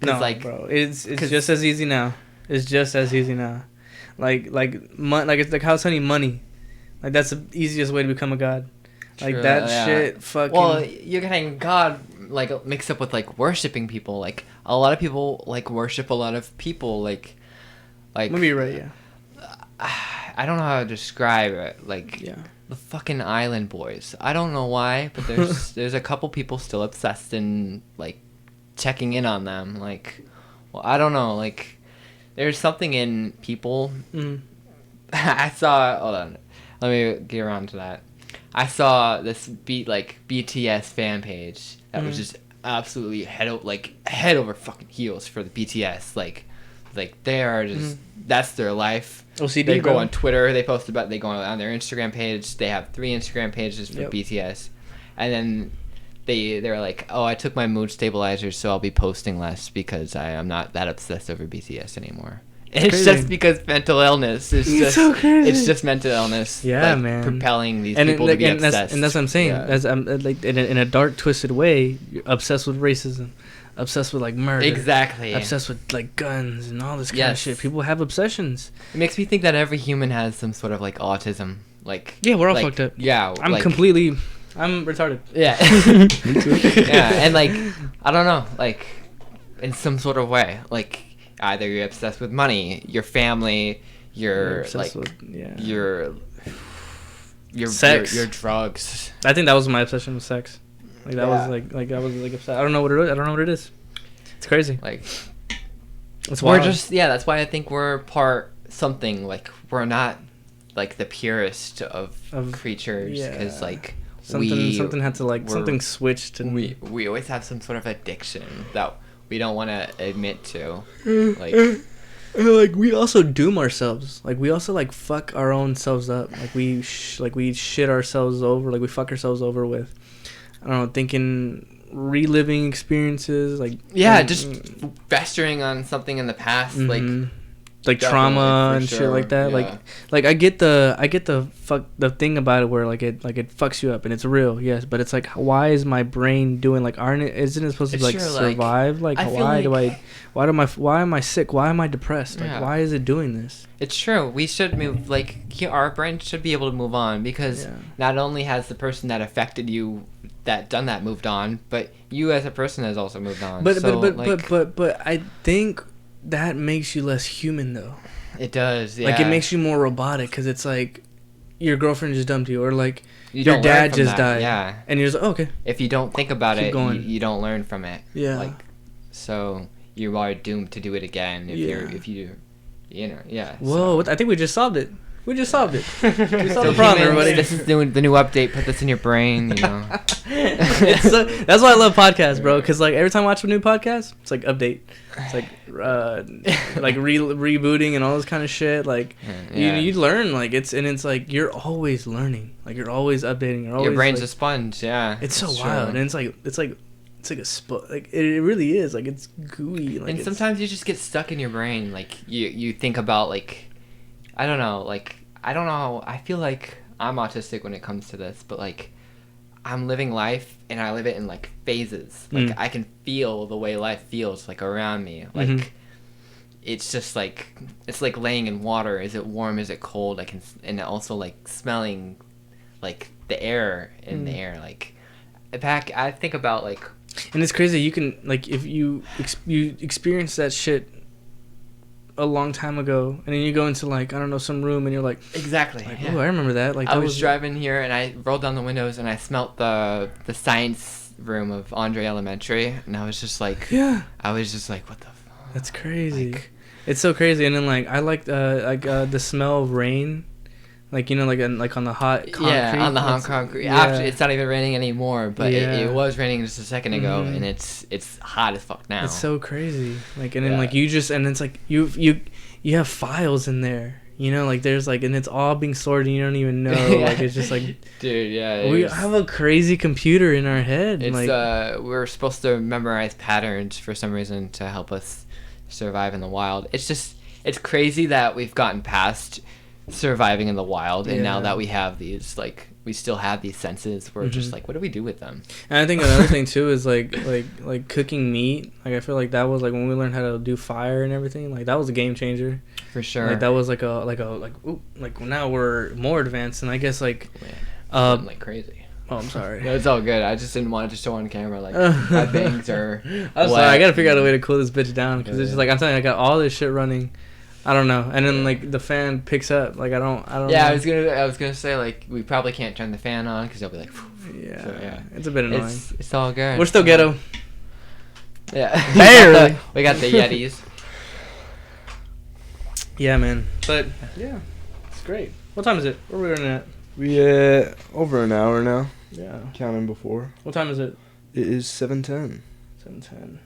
S1: No, bro. It's just as easy now. It's just as easy now. Like it's like how telling you money. Like that's the easiest way to become a god. Like
S2: True,
S1: that shit fucking.
S2: Well, you're getting God like mixed up with like worshiping people. Like a lot of people like worship a lot of people. Like.
S1: Maybe you're right. Yeah.
S2: I don't know how to describe it. Like. Yeah. The fucking Island Boys. I don't know why, but there's a couple people still obsessed and like checking in on them. Like, well, I don't know. Like, there's something in people. I saw. Hold on, let me get around to that. I saw this BTS fan page that was just absolutely head over fucking heels for the BTS. Like they are just that's their life.
S1: OCD,
S2: they go on Twitter. They post about. They go on their Instagram page. They have 3 Instagram pages for BTS, and then they're like, oh, I took my mood stabilizers, so I'll be posting less because I'm not that obsessed over BTS anymore. And it's just because mental illness. It's so crazy. It's just mental illness.
S1: Yeah, man.
S2: Propelling these people to be obsessed.
S1: And that's what I'm saying. Yeah. As like in a dark, twisted way, you're obsessed with racism. Obsessed with like murder.
S2: Exactly.
S1: Obsessed with like guns and all this kind of shit. People have obsessions.
S2: It makes me think that every human has some sort of like autism. Like
S1: we're all fucked up.
S2: Yeah.
S1: I'm retarded.
S2: Yeah. Me too. Yeah, and like I don't know, like in some sort of way, like either you're obsessed with money, your family, your sex. Your drugs.
S1: I think that was my obsession with sex. Like that was like I was like upset. I don't know what it is. It's crazy.
S2: Like
S1: it's wild.
S2: We're just that's why I think we're part something. Like we're not like the purest of creatures because like
S1: something had to something switched and
S2: we always have some sort of addiction that we don't want to admit to.
S1: Like we also doom ourselves. Like we also like fuck our own selves up. Like we shit ourselves over. Like we fuck ourselves over with. I don't know, thinking, reliving experiences,
S2: just festering on something in the past,
S1: like trauma and shit like that. Yeah. Like I get the thing about it where like it fucks you up and it's real, yes, but it's like why is my brain doing isn't it supposed to survive? Like why am I sick? Why am I depressed? Like why is it doing this?
S2: It's true. We should move our brain should be able to move on because not only has the person that affected you that done that moved on, but you as a person has also moved on.
S1: But I think that makes you less human though.
S2: It does, yeah.
S1: Like it makes you more robotic because it's like your girlfriend just dumped you or like your dad just died.
S2: Yeah.
S1: And you're just like, okay.
S2: If you don't think about it, you don't learn from it.
S1: Yeah.
S2: So you are doomed to do it again if you yeah.
S1: Whoa, I think we just solved it. We just solved it. We solved the problem, everybody.
S2: This is the new update. Put this in your brain,
S1: that's why I love podcasts, bro. Because like every time I watch a new podcast, it's like update. It's like rebooting and all this kind of shit. Like you learn. Like it's like you're always learning. Like you're always updating.
S2: Your brain's a sponge. Yeah.
S1: It's so wild, and it's like a it really is. Like it's gooey. Like
S2: and sometimes you just get stuck in your brain. Like you think about like. I don't know. I feel like I'm autistic when it comes to this, but like I'm living life and I live it in like phases. Like I can feel the way life feels like around me. Like it's just like it's like laying in water. Is it warm? Is it cold? And also like smelling like the air in the air. Like I think about like.
S1: And it's crazy. You can like if you experience that shit a long time ago, and then you go into like I don't know some room, and you're like
S2: exactly.
S1: Like, oh, I remember that. Like
S2: I was driving here, and I rolled down the windows, and I smelt the science room of Andre Elementary, and I was just like, I was just like, what the fuck?
S1: That's crazy. Like, it's so crazy. And then like I like the smell of rain. Like, you know, like on the hot concrete.
S2: Yeah, on the hot concrete. Yeah. After, it's not even raining anymore, but it was raining just a second ago, and it's hot as fuck now.
S1: It's so crazy. Like, and then like you just, and it's like you have files in there. You know, like there's like, and it's all being stored, and you don't even know. Like it's just like,
S2: dude, yeah.
S1: We have a crazy computer in our head.
S2: It's
S1: like,
S2: we're supposed to memorize patterns for some reason to help us survive in the wild. It's crazy that we've gotten past surviving in the wild, and now that we have these, like, we still have these senses, we're just like, what do we do with them?
S1: And I think another thing too is like cooking meat. Like I feel like that was like when we learned how to do fire and everything. Like that was a game changer.
S2: For sure.
S1: Like that was like now we're more advanced, and I guess like
S2: like crazy.
S1: Oh, I'm sorry.
S2: No, it's all good. I just didn't want to show on camera like my bangs are.
S1: I'm sorry. I gotta figure out a way to cool this bitch down because it's just like I'm telling you, I got all this shit running. I don't know, and then like the fan picks up. Like I don't.
S2: Yeah,
S1: know.
S2: I was gonna say like we probably can't turn the fan on because it'll be like.
S1: Yeah.
S2: So,
S1: it's a bit annoying.
S2: It's all good.
S1: We're still ghetto.
S2: Yeah.
S1: Barely.
S2: We got the Yetis.
S1: Yeah, man. But yeah, it's great. What time is it? Where are we running at?
S3: We over an hour now.
S1: Yeah.
S3: Counting before.
S1: What time is it?
S3: It is 7:10.
S1: 7:10.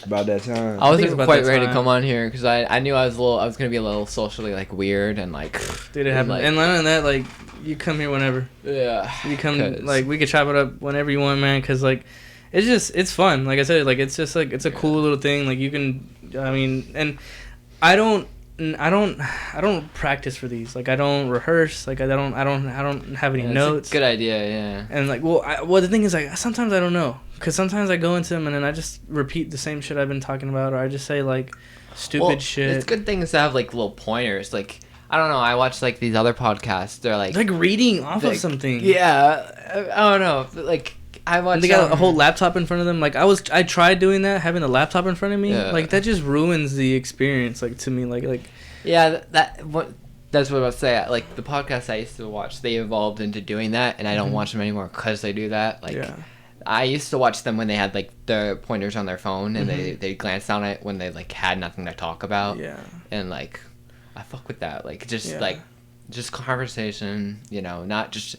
S3: About that time.
S2: I wasn't quite ready to come on here because I knew I was gonna be a little socially like weird and like.
S1: Dude, it happened. Like, and other than that, like you come here whenever.
S2: Yeah.
S1: You come like we could chop it up whenever you want, man. Cause like, it's fun. Like I said, like it's just like it's a cool little thing. Like you can, I mean, and I don't practice for these. Like I don't rehearse. Like I don't have any notes.
S2: It's a good idea, yeah.
S1: And like, well, the thing is, like, sometimes I don't know, cause sometimes I go into them and then I just repeat the same shit I've been talking about, or I just say like stupid shit.
S2: It's good things to have like little pointers. Like I don't know. I watch like these other podcasts. They're like
S1: reading off of something.
S2: Yeah, I don't know. Like I watch.
S1: They got a whole laptop in front of them. Like I tried doing that, having a laptop in front of me.
S2: Yeah.
S1: Like that just ruins the experience. Like to me, like.
S2: Yeah, that's what I was say. Like the podcasts I used to watch, they evolved into doing that, and I don't watch them anymore because they do that. Like I used to watch them when they had like the pointers on their phone, and they glanced on it when they like had nothing to talk about.
S1: Yeah.
S2: And like, I fuck with that. Like just conversation. You know, not just.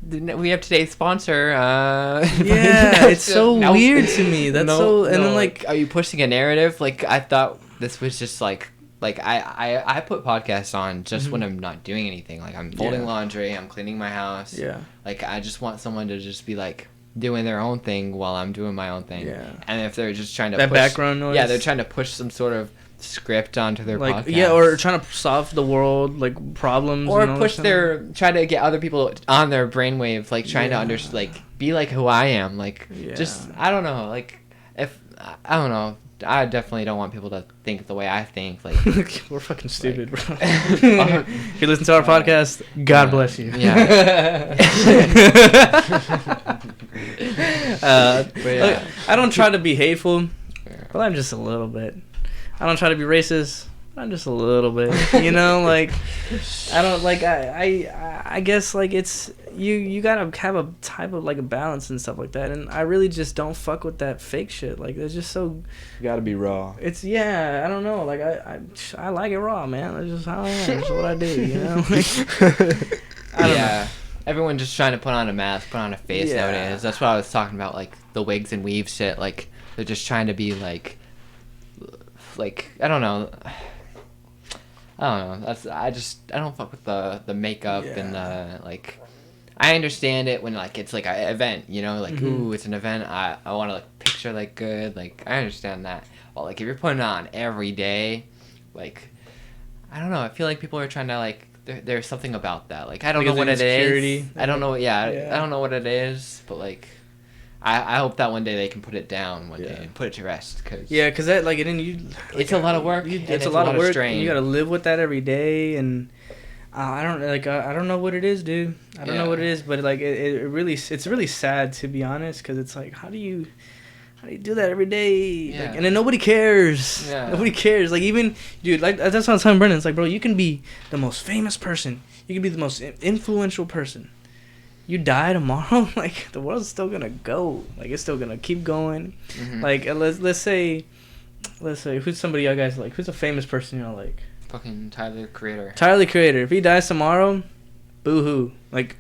S2: We have today's sponsor.
S1: Yeah, it's so weird to me. That's then like,
S2: are you pushing a narrative? Like I thought this was just like. Like I put podcasts on just when I'm not doing anything. Like I'm folding laundry, I'm cleaning my house.
S1: Yeah.
S2: Like I just want someone to just be like doing their own thing while I'm doing my own thing.
S1: Yeah.
S2: And if they're just trying to
S1: push background noise.
S2: Yeah, they're trying to push some sort of script onto their podcast.
S1: Yeah, or trying to solve the world like problems.
S2: Or push try to get other people on their brainwave, like trying to like be like who I am. Like just I don't know. Like if I don't know. I definitely don't want people to think the way I think. Like
S1: we're fucking stupid, bro. If you listen to our podcast, God bless you.
S2: Yeah.
S1: Look, I don't try to be hateful, but I'm just a little bit. I don't try to be racist. I'm just a little bit, you know, like I don't like I guess like it's you gotta have a type of like a balance and stuff like that, and I really just don't fuck with that fake shit. Like it's just so
S3: you gotta be raw.
S1: It's I don't know, like I like it raw, man. That's just how I am. That's what I do, you know. Like, I don't know.
S2: Everyone just trying to put on a mask, put on a face nowadays. That's what I was talking about, like the wigs and weave shit. Like they're just trying to be like I don't know. I don't fuck with the makeup and the like. I understand it when like it's like an event, you know, like ooh, it's an event. I want to like picture like good, like I understand that. But like if you're putting it on every day, like I don't know. I feel like people are trying to like there's something about that. Like I don't know what it is. I don't know. I don't know what it is, but like. I hope that one day they can put it down one day and put it to rest. Cause
S1: that like and then you. Like,
S2: it's a lot of work.
S1: It's a lot of work. Strain. You gotta live with that every day, and I don't know what it is, dude. I don't know what it is, but like it's really sad to be honest, because it's like how do you do that every day?
S2: Yeah.
S1: Like, and then nobody cares. Yeah. Nobody cares. Like even dude, like that's what I was telling Brendan. It's like, bro, you can be the most famous person. You can be the most influential person. You die tomorrow, like the world's still gonna go. Like it's still gonna keep going. Like let's say who's somebody y'all guys like? Who's a famous person y'all like?
S2: fucking Tyler the Creator.
S1: Tyler the Creator. If he dies tomorrow, boo-hoo. Like,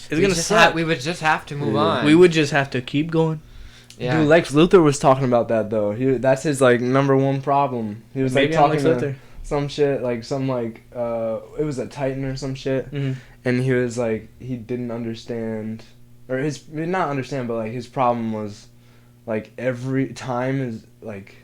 S1: it's gonna suck.
S2: We would just have to move on.
S1: We would just have to keep going.
S3: Yeah. Dude, Lex Luthor was talking about that though. That's his like number one problem. He was like talking to some shit like it was a Titan or some shit, and he was like he didn't understand, or not understand, but like his problem was like every time is like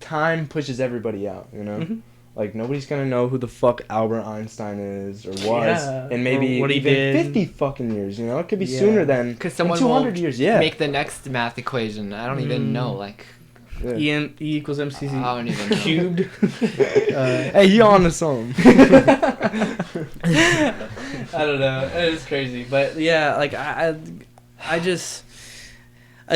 S3: time pushes everybody out, you know. Like, nobody's gonna know who the fuck Albert Einstein is or was, and maybe
S1: what he
S3: even
S1: did.
S3: 50 fucking years, you know? It could be sooner than 200 years,
S2: make the next math equation. I don't even know, like...
S1: E equals MC
S2: I don't even know.
S1: Cubed.
S3: Hey, you on to something.
S1: I don't know. It's crazy. But, yeah, like, I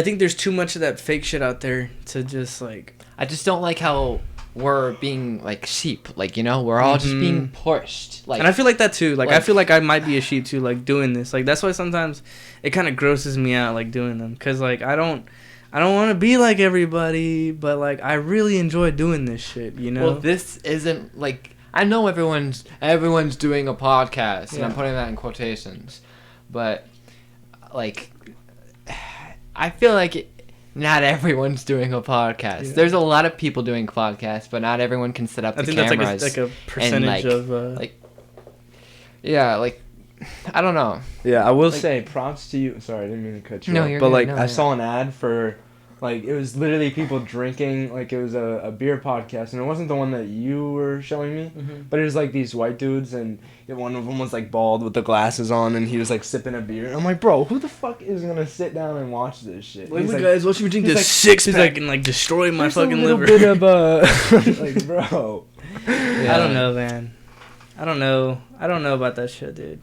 S1: think there's too much of that fake shit out there to just, like...
S2: I just don't like how... we're being like sheep, like, you know, we're all just being pushed, like,
S1: and I feel like that too, like I feel like I might be a sheep too, like doing this, like that's why sometimes it kind of grosses me out, like doing them, because like I don't want to be like everybody, but like I really enjoy doing this shit, you know.
S2: Well, this isn't like, I know everyone's doing a podcast, and I'm putting that in quotations, but like I feel like not everyone's doing a podcast. Yeah. There's a lot of people doing podcasts, but not everyone can set up the cameras. I think
S1: that's like a percentage of...
S2: like, yeah, like, I don't know.
S3: Yeah, I will say props to you. Sorry, I didn't mean to cut you off. But, like, I saw an ad for... Like, it was literally people drinking, like, it was a beer podcast, and it wasn't the one that you were showing me, but it was, like, these white dudes, and one of them was, like, bald with the glasses on, and he was, like, sipping a beer. And I'm like, bro, who the fuck is gonna sit down and watch this shit?
S1: Like, guys, watch me drink this six-pack and, like, destroy my fucking liver.
S3: A little bit of, like, bro.
S1: Yeah. I don't know, man. I don't know about that shit, dude.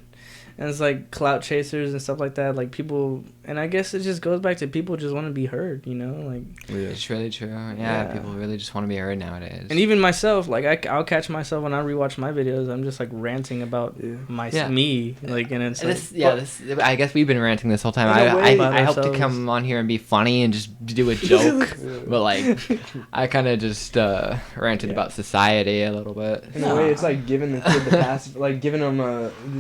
S1: And it's like clout chasers and stuff like that. Like people, and I guess it just goes back to people just want to be heard, you know? Like,
S2: it's really true. Yeah, people really just want to be heard nowadays.
S1: And even myself, like I'll catch myself when I rewatch my videos. I'm just like ranting about me, like, and it's like,
S2: I guess we've been ranting this whole time. I hope to come on here and be funny and just do a joke, but like I kind of just ranted about society a little bit.
S3: In a way, it's like giving the kid the passive, like giving them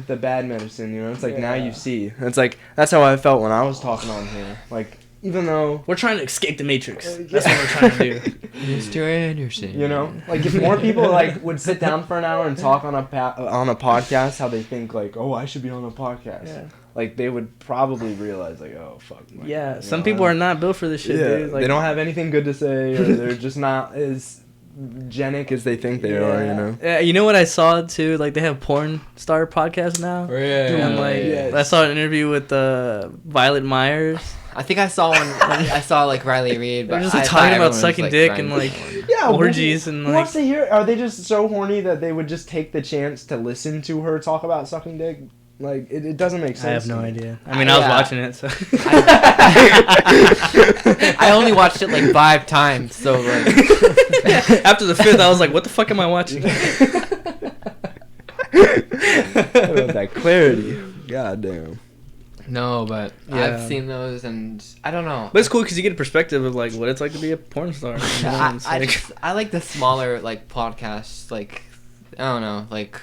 S3: the bad medicine. You know, it's like now you see. It's like that's how I felt when I was talking on here. Like, even though
S1: we're trying to escape the Matrix, that's what we're trying to do.
S2: Mr. Anderson.
S3: You know, like if more people like would sit down for an hour and talk on a podcast, how they think like, oh, I should be on a podcast. Yeah. Like they would probably realize like, oh fuck.
S1: Some people are not built for this shit. Dude. Like,
S3: they don't have anything good to say, or they're just not as genic as they think they are, you know.
S1: Yeah, you know what I saw too? Like they have porn star podcasts now. And like I saw an interview with Violet Myers.
S2: I think I saw one. I saw like Riley Reid, but
S1: they're just like, talking about sucking dick and like orgies and like.
S3: Wants to hear? Are they just so horny that they would just take the chance to listen to her talk about sucking dick? Like it doesn't make sense.
S1: I have no idea. I mean, I was watching it, so.
S2: I only watched it like 5 times, so like.
S1: After the 5th, I was like, "What the fuck am I watching?"
S3: That clarity, goddamn.
S2: No, but I've seen those, and I don't know.
S1: But it's cool because you get a perspective of like what it's like to be a porn star. You know?
S2: I like the smaller like podcasts. Like I don't know, like.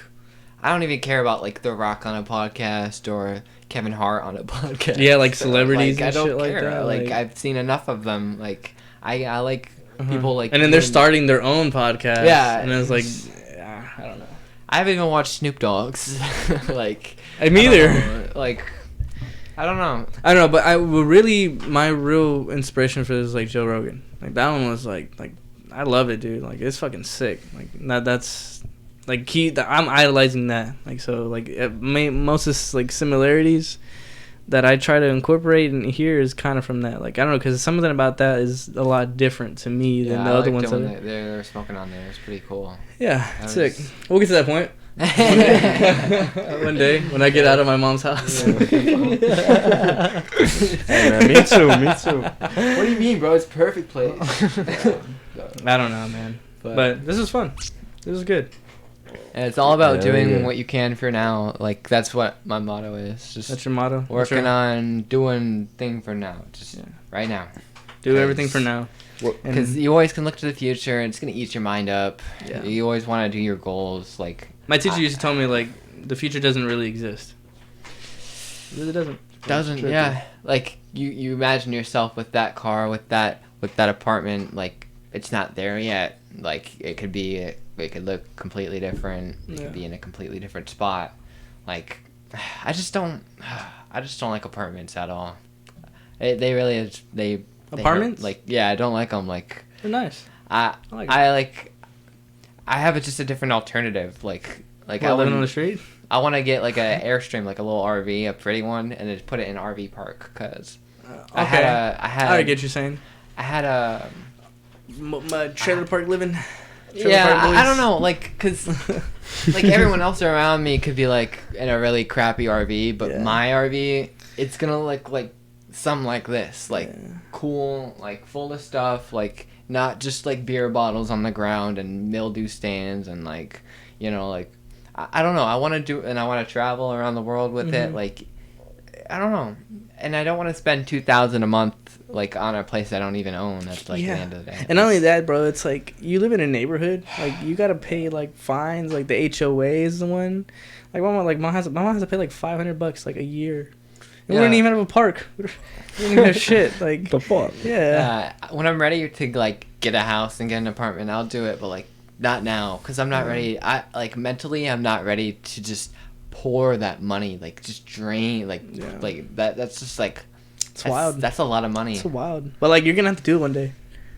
S2: I don't even care about like The Rock on a podcast or Kevin Hart on a podcast.
S1: Yeah, like celebrities and
S2: I don't
S1: shit
S2: care.
S1: Like that.
S2: Like I've seen enough of them. Like I like people like.
S1: And then they're starting their own podcast. Yeah, and it's like, I don't know.
S2: I haven't even watched Snoop Dogg's. Like
S1: me either.
S2: Like I don't know.
S1: But my real inspiration for this is like Joe Rogan. Like that one was like I love it, dude. Like it's fucking sick. Like that's. Like I'm idolizing that. Like so, like most of this, like similarities that I try to incorporate in here is kind of from that. Like I don't know, because something about that is a lot different to me than the other ones.
S2: They're smoking on there. It's pretty cool.
S1: Yeah, sick. We'll get to that point. One day when I get out of my mom's house.
S3: Hey, man, me too.
S2: What do you mean, bro? It's a perfect place.
S1: I don't know, man. But this is fun. This is good.
S2: And it's all about doing what you can for now. Like that's what my motto is. Just
S1: that's your motto.
S2: Working on doing thing for now. Just right now.
S1: Do everything for now.
S2: Because you always can look to the future, and it's gonna eat your mind up. Yeah. You always want to do your goals. Like
S1: my teacher used to tell me, like the future doesn't really exist. It really doesn't.
S2: Doesn't, yeah. Like you imagine yourself with that car, with that apartment. Like it's not there yet. Like it could could look completely different. It could be in a completely different spot. Like I just don't like apartments at all. They really they
S1: apartments?
S2: Like I don't like them. Like
S1: they're nice.
S2: I have just a different alternative. Like
S1: I living on the street.
S2: I want to get like a Airstream, like a little RV, a pretty one, and then put it in an RV park. Cause
S1: I get you saying.
S2: I had a
S1: my trailer park living.
S2: I don't know, like, cause like everyone else around me could be like in a really crappy RV, but my RV, it's gonna look like something like this, like cool, like full of stuff, like not just like beer bottles on the ground and mildew stands and like, you know, like I don't know. I want to travel around the world with it. Like, I don't know, and I don't want to spend $2,000 a month like on a place I don't even own. That's like the end of the day.
S1: And not only that, bro, it's like you live in a neighborhood. Like you gotta pay like fines. Like the HOA is the one. Like my mom has to pay like $500 like a year. We don't even have a park. We don't even have shit. Like
S3: the fuck.
S1: Yeah.
S2: When I'm ready to like get a house and get an apartment, I'll do it. But like not now, because I'm not ready. I like mentally, I'm not ready to just pour that money, like just drain, like that. That's just like
S1: it's wild.
S2: That's a lot of money.
S1: It's wild. But like you're gonna have to do it one day.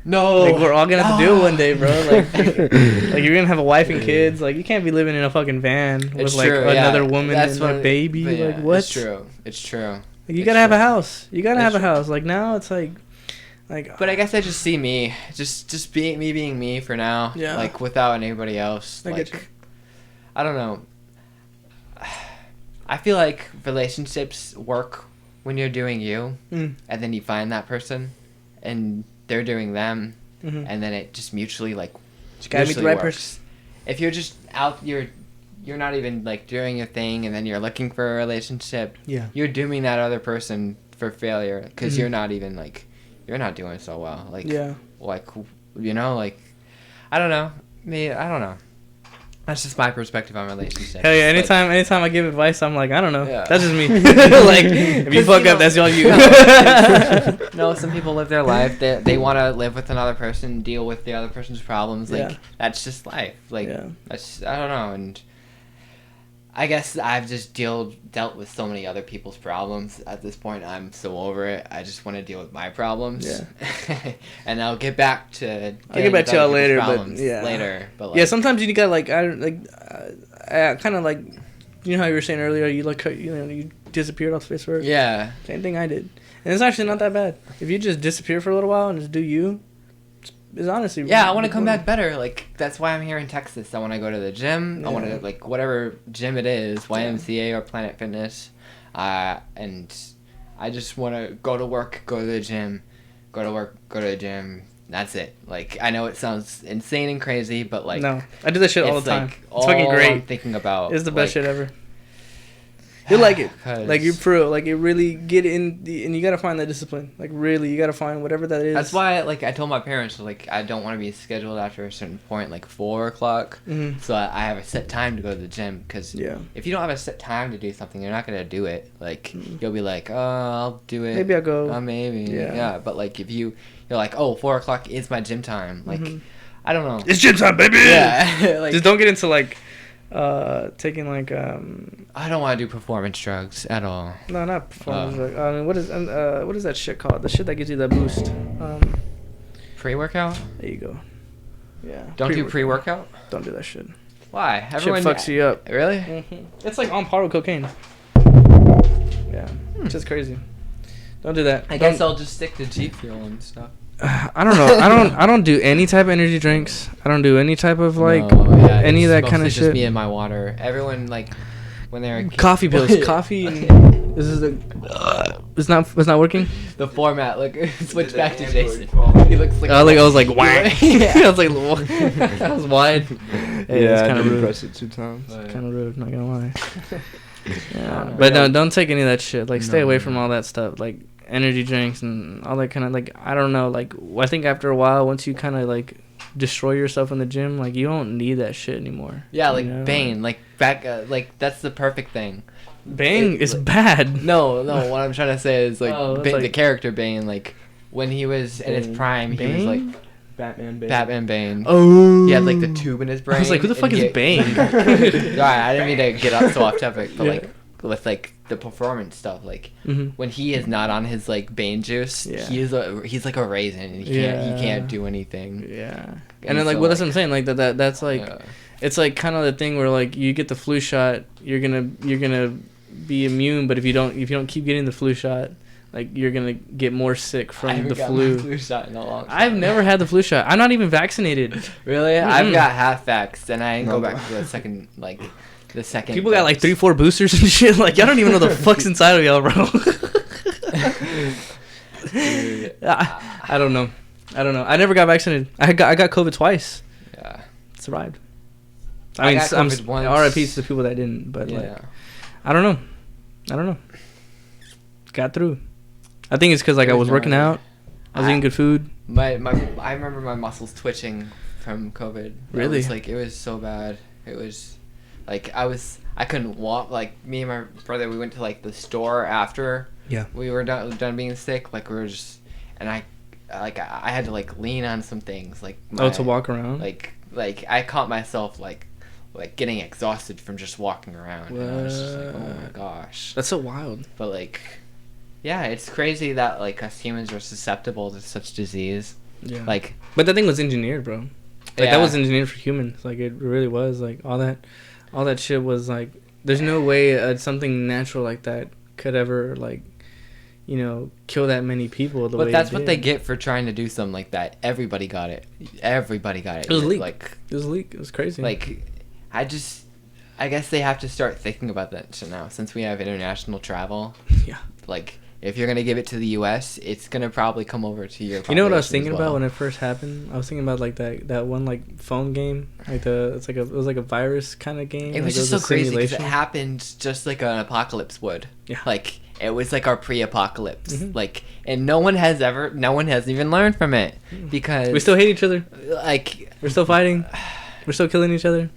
S2: No,
S1: like we're all gonna have to do it one day, bro. Like you're gonna have a wife and kids. Like you can't be living in a fucking van with like another woman and a baby. Like what?
S2: It's true. It's true.
S1: Like, you gotta have a house. You gotta have a house. Like now it's like.
S2: But I guess I just see me, just being me for now.
S1: Yeah.
S2: Like without anybody else. I don't know. I feel like relationships work when you're doing you, and then you find that person, and they're doing them, and then it just mutually like.
S1: You gotta meet the right person.
S2: If you're just out, you're not even like doing your thing, and then you're looking for a relationship.
S1: Yeah.
S2: You're dooming that other person for failure because you're not even like. You're not doing so well. Like, like, you know, like, I don't know. I don't know. That's just my perspective on relationships.
S1: Hell yeah, anytime I give advice, I'm like, I don't know. Yeah. That's just me. Like, if you fuck up, that's all you.
S2: No, some people live their life. They want to live with another person, deal with the other person's problems. Like, that's just life. Like, that's, I don't know. And I guess I've just dealt with so many other people's problems. At this point, I'm so over it. I just want to deal with my problems. Yeah. And I'll get back to.
S1: I'll get back to y'all later,
S2: But like,
S1: sometimes you got like I kind of like, you know how you were saying earlier, you disappeared off the face of Earth.
S2: Yeah.
S1: Same thing I did, and it's actually not that bad. If you just disappear for a little while and just do you. Is honestly
S2: I want to come back better. Like that's why I'm here in Texas. I want to go to the gym. I want to like whatever gym it is, YMCA or Planet Fitness, and I just want to go to work, go to the gym, go to work, go to the gym. That's it. Like I know it sounds insane and crazy, but like
S1: no, I do that shit all the time.
S2: Like,
S1: it's fucking great.
S2: I'm thinking about
S1: it's the best shit ever. You like it, like you're pro, like you really get in, and you gotta find that discipline. Like really, you gotta find whatever that is.
S2: That's why, like, I told my parents, like, I don't want to be scheduled after a certain point, like 4:00. So I have a set time to go to the gym, because if you don't have a set time to do something, you're not gonna do it. Like you'll be like, oh, I'll do it.
S1: Maybe I'll go.
S2: Maybe. Yeah. But like if you're like, oh, 4:00 is my gym time. Like I don't know.
S1: It's gym time, baby.
S2: Yeah. Like,
S1: just don't get into like. Taking like
S2: I don't want to do performance drugs at all.
S1: No, not performance drugs. I mean, what is that shit called? The shit that gives you that boost.
S2: Pre-workout.
S1: There you go. Yeah.
S2: Don't do pre-workout.
S1: Don't do that shit.
S2: Why? Everyone
S1: shit fucks you up.
S2: Really?
S1: It's like on par with cocaine. Yeah. It's just crazy. Don't do that.
S2: I guess I'll just stick to G Fuel and stuff.
S1: I don't know. I don't do any type of energy drinks. I don't do any type of like any of that kind of shit.
S2: Just me and my water. Everyone like when they're
S1: coffee pills. Coffee. This is it's not working.
S2: The format. Look, switch back to Jason. He looks like.
S1: I was like whack. I was like that was wide.
S3: Hey, yeah, it's kind of rude. Press it 2 times.
S1: Kind of rude. Not gonna lie. Yeah, but no, don't take any of that shit. Like, stay away from all that stuff. Like. energy drinks and all that kind of, like, I don't know, like, I think after a while, once you kind of, like, destroy yourself in the gym, like, you don't need that shit anymore.
S2: Yeah, like, you know? Bane, like, back, like, that's the perfect thing.
S1: Bane is like, bad.
S2: No, what I'm trying to say is, like, Bane, like, the character Bane, like, when he was in his prime,
S1: Bane?
S2: he was, like...
S3: Batman Bane.
S2: Oh. He had, like, the tube in his brain.
S1: I was like, who the fuck is Bane?
S2: Alright, I didn't mean to get up so off topic, but, like, with, like, the performance stuff, like, when he is not on his, like, Bane juice, he's like a raisin, and he can't do anything.
S1: Yeah. And then, like, well, that's what I'm saying, like, that's, like, it's, like, kind of the thing where, like, you get the flu shot, you're gonna be immune, but if you don't keep getting the flu shot, like, you're gonna get more sick from the flu.
S2: My flu shot in a long time.
S1: I've never had the flu shot. I'm not even vaccinated.
S2: Really? Mm-hmm. I've got half vaxxed, and I ain't go back to the second. People
S1: got like 3-4 boosters and shit. Like, y'all don't even know the fuck's inside of y'all, bro. I don't know. I never got vaccinated. I got COVID twice.
S2: Yeah.
S1: Survived. I mean, I'm RIP to the people that didn't, but like, I don't know. Got through. I think it's because, like, I was working out. I was eating good food.
S2: I remember my muscles twitching from COVID.
S1: Really?
S2: It was so bad. It was, like, I couldn't walk. Like, me and my brother, we went to, like, the store after we were done being sick. Like, we were just, and I had to, like, lean on some things. Like,
S1: to walk around?
S2: Like, I caught myself, like getting exhausted from just walking around. And I was just like, oh my gosh.
S1: That's so wild.
S2: But, like... Yeah, it's crazy that, like, us humans are susceptible to such disease. Yeah. Like,
S1: but that thing was engineered, bro. Like, that was engineered for humans. Like, it really was. Like, all that shit was, like, there's no way something natural like that could ever, like, you know, kill that many people the way it did.
S2: But that's what they get for trying to do something like that. Everybody got it. It
S1: was a leak.
S2: Like,
S1: it was a leak. It was crazy.
S2: Like, I guess they have to start thinking about that shit now, since we have international travel.
S1: Yeah.
S2: Like... If you're gonna give it to the U.S., it's gonna probably come over to your.
S1: You know what I was thinking about when it first happened? I was thinking about, like, that one, like, phone game, like it was like a virus kind of game.
S2: It was just so crazy because it happened just like an apocalypse would. Yeah. Like, it was like our pre-apocalypse. Mm-hmm. Like, and no one has even learned from it because
S1: we still hate each other.
S2: Like,
S1: we're still fighting. We're still killing each other.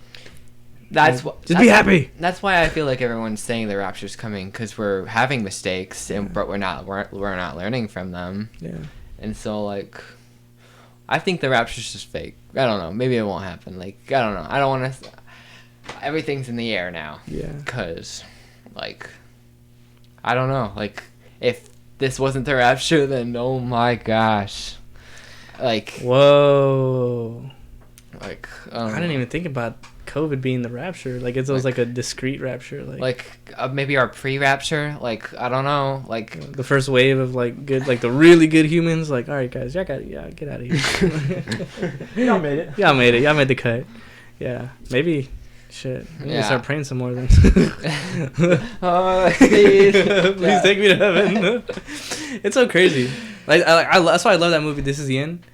S2: Be happy. That's why I feel like everyone's saying the rapture's coming, because we're having mistakes but we're not learning from them. Yeah. And so, like, I think the rapture's just fake. I don't know. Maybe it won't happen. Like, I don't know. I don't want to. Everything's in the air now. Yeah. Because, like, I don't know. Like, if this wasn't the rapture, then oh my gosh. Like.
S1: Whoa.
S2: Like.
S1: I didn't even think about COVID being the rapture. Like, it was like a discrete rapture. Like
S2: maybe our pre-rapture. Like, I don't know. Like
S1: the first wave of, like, good, like the really good humans. Like, all right, guys, get out of here.
S3: Y'all made it.
S1: Y'all made the cut. Yeah, maybe. Shit. We need to start praying some more then. Please take me to heaven. It's so crazy. Like, that's why I love that movie. This Is the End.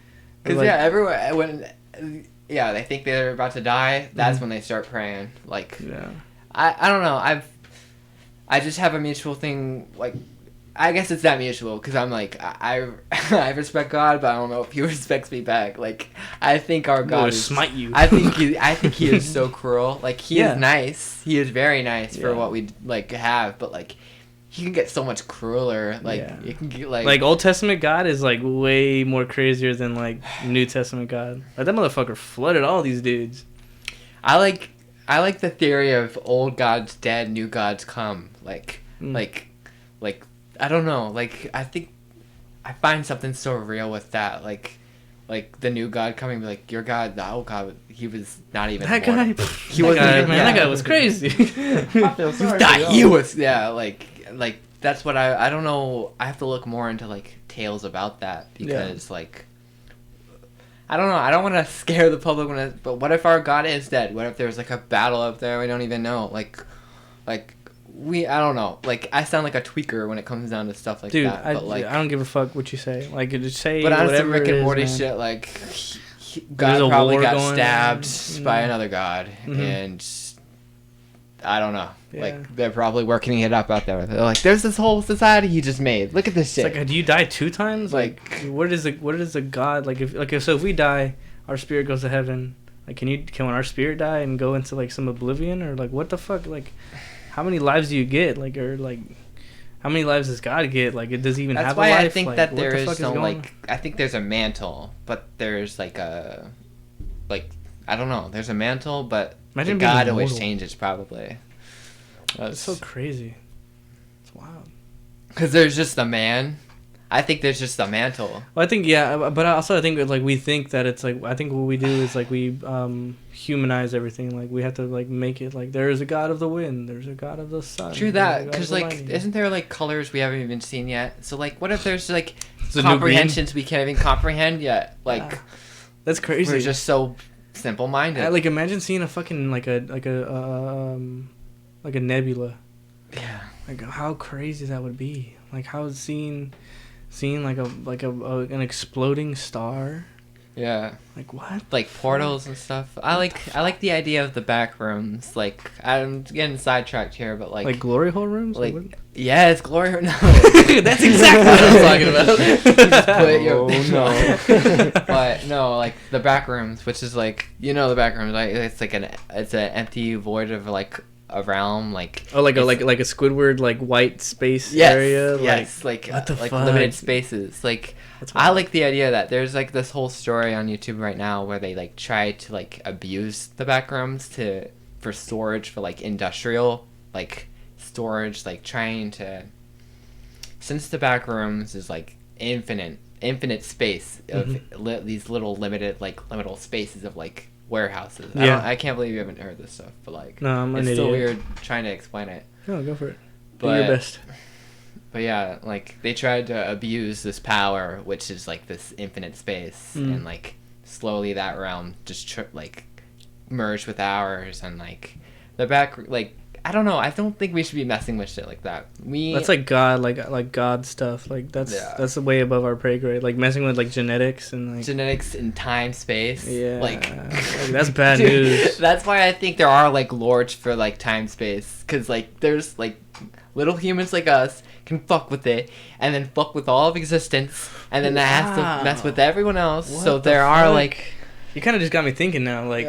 S2: Because everywhere when. Yeah, they think they're about to die. That's when they start praying. Like, I don't know. I just have a mutual thing. Like, I guess it's not mutual because I'm like I respect God, but I don't know if He respects me back. Like, I think our God
S1: will smite you.
S2: I think He is so cruel. Like, He is nice. He is very nice for what we like have, but like. He can get so much crueler. Like, it can get like
S1: Old Testament God is like way more crazier than like New Testament God. Like, that motherfucker flooded all these dudes.
S2: I like the theory of old gods dead, new gods come. Like I don't know. Like, I think I find something so real with that. Like the new God coming, like, your God, the old God, he was not even
S1: that guy. He was man. That guy was crazy.
S3: I feel sorry.
S2: He was like that's what I don't know. I have to look more into like tales about that because like I don't know. I don't want to scare the public but what if our God is dead? What if there's like a battle up there we don't even know? Like I don't know. Like, I sound like a tweaker when it comes down to stuff like that. But like,
S1: I don't give a fuck what you say. Like, just say
S2: but
S1: whatever.
S2: But on some Rick and Morty shit, like, God probably got stabbed by another God, and I don't know.
S1: Yeah.
S2: Like, they're probably working it up out there. They're like, there's this whole society you just made. Look at this shit.
S1: It's like, do you die 2 times? Like, what is a god? Like, if we die, our spirit goes to heaven. Like, can our spirit die and go into, like, some oblivion? Or, like, what the fuck? Like, how many lives do you get? Like, or, like, how many lives does God get? Like, does he even have a life?
S2: That's why I think
S1: like,
S2: that there is no, like, I think there's a mantle, but there's, like, a, like, I don't know. There's a mantle, but the God always changes, probably.
S1: That's so crazy. It's wild.
S2: Because there's just a man. I think there's just a mantle.
S1: Well, I think, yeah, but also I think, like, we think that it's, like, I think what we do is, like, we humanize everything. Like, we have to, like, make it, like, there is a god of the wind, there's a god of the sun.
S2: True that, because, like, isn't there, like, colors we haven't even seen yet? So, like, what if there's, like, comprehensions we can't even comprehend yet? Like,
S1: that's crazy.
S2: We're just so simple-minded.
S1: Like, imagine seeing a fucking, like a nebula.
S2: Yeah.
S1: Like, how crazy that would be. Like, how seeing like an exploding star.
S2: Yeah.
S1: Like, what?
S2: Like portals and stuff. I like the idea of the back rooms. Like, I'm getting sidetracked here, but like
S1: glory hole rooms.
S2: Like, yeah, it's glory hole. No,
S1: that's exactly what I was talking
S2: about. No. But no, like the back rooms, which is like, you know, the back rooms. Like, it's like it's an empty void of like a realm, like
S1: like a Squidward, like white space area.
S2: Yes, like limited spaces. Like, I like the idea that there's like this whole story on YouTube right now where they like try to like abuse the back rooms for storage, for like industrial like storage, like trying to, since the back rooms is like infinite space of these little limited spaces of like warehouses.
S1: Yeah.
S2: I can't believe you haven't heard this stuff, but like,
S1: no, I'm an
S2: it's
S1: idiot.
S2: so weird trying to explain it.
S1: No, go for it.
S2: But,
S1: do your best.
S2: But yeah, like they tried to abuse this power, which is like this infinite space, and like slowly that realm just like merged with ours, and like the back, like, I don't know. I don't think we should be messing with shit like that.
S1: That's like God, like God stuff. Like that's way above our pay grade. Like messing with like genetics and
S2: time space.
S1: Yeah,
S2: like
S1: that's bad news.
S2: That's why I think there are like lords for like time space, because like there's like little humans like us can fuck with it, and then fuck with all of existence, and then that has to mess with everyone else. What so there are like.
S1: You kind of just got me thinking now, like,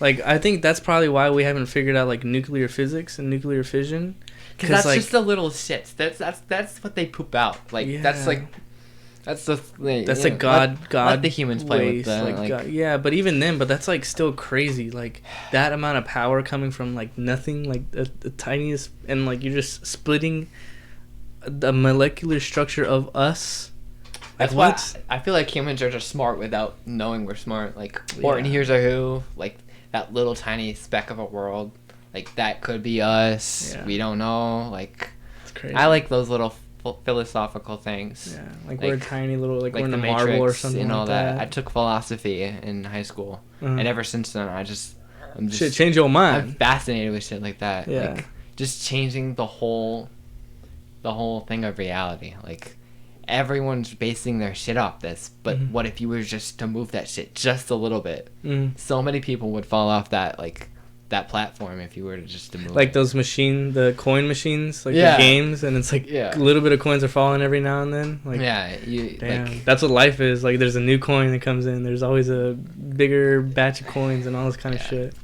S1: like I think that's probably why we haven't figured out like nuclear physics and nuclear fission.
S2: Because that's like, just the little shits. That's what they poop out. Like that's the thing.
S1: That's like God.
S2: Let the humans play
S1: waste,
S2: with that.
S1: Like God, yeah, but even then, that's like still crazy. Like that amount of power coming from like nothing, like the tiniest, and like you're just splitting the molecular structure of us.
S2: That's why I feel like humans are just smart without knowing we're smart. Like, Morton Here's a Who, like, that little tiny speck of a world. Like, that could be us. Yeah. We don't know. Like,
S1: it's crazy.
S2: I like those little philosophical things.
S1: Yeah, like we're a tiny little, like we're in the Matrix, marble or something
S2: and all
S1: like
S2: that. I took philosophy in high school. And ever since then, I'm just...
S1: Shit, change your mind.
S2: I'm fascinated with shit like that.
S1: Yeah.
S2: Like, just changing the whole thing of reality. Like... Everyone's basing their shit off this, but what if you were just to move that shit just a little bit? So many people would fall off that platform if you were to just to move
S1: like
S2: it.
S1: Those the coin machines, like the games, and it's like a little bit of coins are falling every now and then. Like, damn, like, that's what life is. Like there's a new coin that comes in. There's always a bigger batch of coins and all this kind of shit.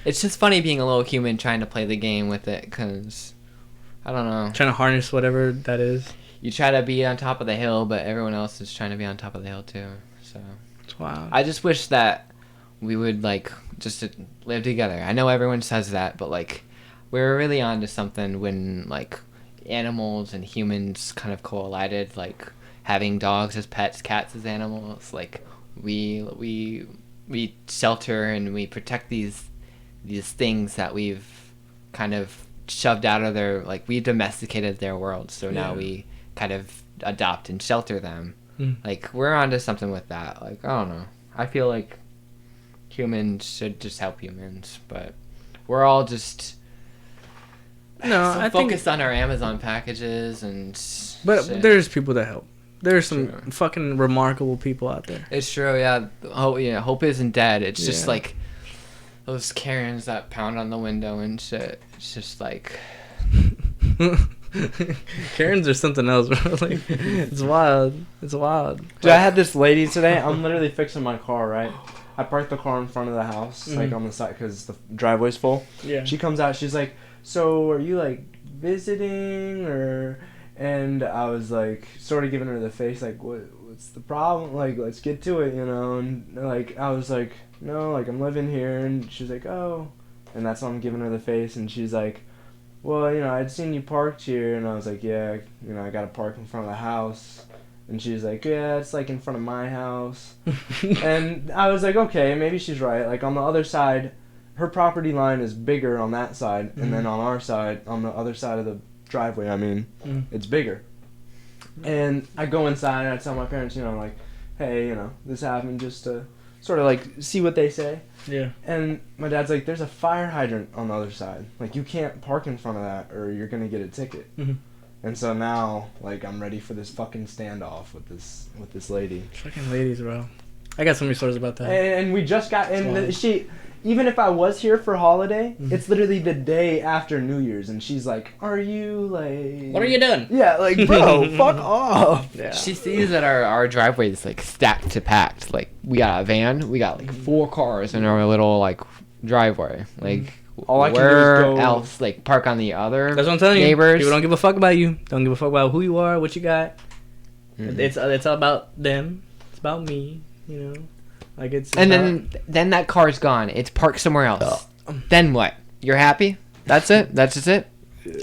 S2: It's just funny being a little human trying to play the game with it, because I don't know,
S1: trying to harness whatever that is.
S2: You try to be on top of the hill, but everyone else is trying to be on top of the hill too. So
S1: wow.
S2: I just wish that we would like just live together. I know everyone says that, but like we're really onto something when like animals and humans kind of collided, like having dogs as pets, cats as animals. Like we shelter and we protect these things that we've kind of shoved out of their, like, we domesticated their world, so now we kind of adopt and shelter them. Like, we're onto something with that. Like, I don't know. I feel like humans should just help humans, but we're all just
S1: I
S2: focused on our Amazon packages and
S1: but
S2: shit.
S1: There's people that help. There's some fucking remarkable people out there.
S2: It's true, yeah. Hope isn't dead. It's just like those Karens that pound on the window and shit. It's just like.
S1: Karens are something else, bro. Like, it's wild. It's wild.
S3: Dude, I had this lady today. I'm literally fixing my car, right? I parked the car in front of the house, like on the side, because the driveway's full.
S1: Yeah.
S3: She comes out. She's like, "So, are you like visiting, or?" And I was like, sort of giving her the face, like, "What's the problem? Like, let's get to it, you know?" And like, I was like, "No, like I'm living here." And she's like, "Oh," and that's when I'm giving her the face, and she's like, "Well, you know, I'd seen you parked here," and I was like, "Yeah, you know, I got to park in front of the house." And she's like, "Yeah, it's like in front of my house." And I was like, okay, maybe she's right. Like on the other side, her property line is bigger on that side, and then on our side, on the other side of the driveway, it's bigger. And I go inside and I tell my parents, you know, like, "Hey, you know, this happened," just to sort of like see what they say.
S1: Yeah.
S3: And my dad's like, "There's a fire hydrant on the other side. Like, you can't park in front of that or you're gonna get a ticket."
S1: Mm-hmm.
S3: And so now, like, I'm ready for this fucking standoff with this lady.
S1: Fucking ladies, bro. I got so many stories about that.
S3: And we just got, and she, even if I was here for holiday, it's literally the day after New Year's, and she's like, "Are you, like...
S1: What are you doing?"
S3: Yeah, like, bro, fuck off.
S2: Yeah. She sees that our driveway is, like, stacked to packed. Like, we got a van, we got, like, 4 cars in our little, like, driveway. Like...
S3: All I can
S2: where
S3: do is go
S2: else, like, park on the other
S1: That's what I'm telling
S2: neighbors.
S1: you. People don't give a fuck about you. Don't give a fuck about who you are, what you got. It's all about them. It's about me, you know. Like it's.
S2: And then that car's gone. It's parked somewhere else. Then what? You're happy? That's it. That's just it.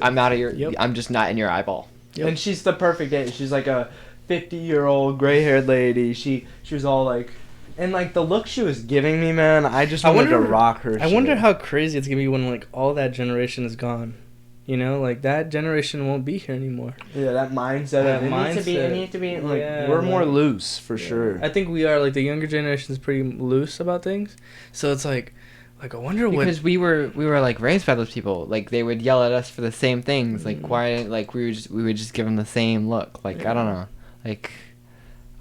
S2: I'm out of your.
S1: Yep.
S2: I'm just not in your eyeball.
S1: Yep.
S3: And she's the perfect age. She's like a 50-year-old gray-haired lady. She was all like. And, like, the look she was giving me, man, I just wanted to rock her.
S1: I wonder how crazy it's going to be when, like, all that generation is gone. You know? Like, that generation won't be here anymore.
S3: Yeah, that mindset. It needs to be, like,
S1: yeah,
S3: we're more loose, for sure.
S1: I think we are, like, the younger generation is pretty loose about things. So it's like I wonder what...
S2: Because we were, like, raised by those people. Like, they would yell at us for the same things. Like, why, like, we would just give them the same look. Like, I don't know. Like,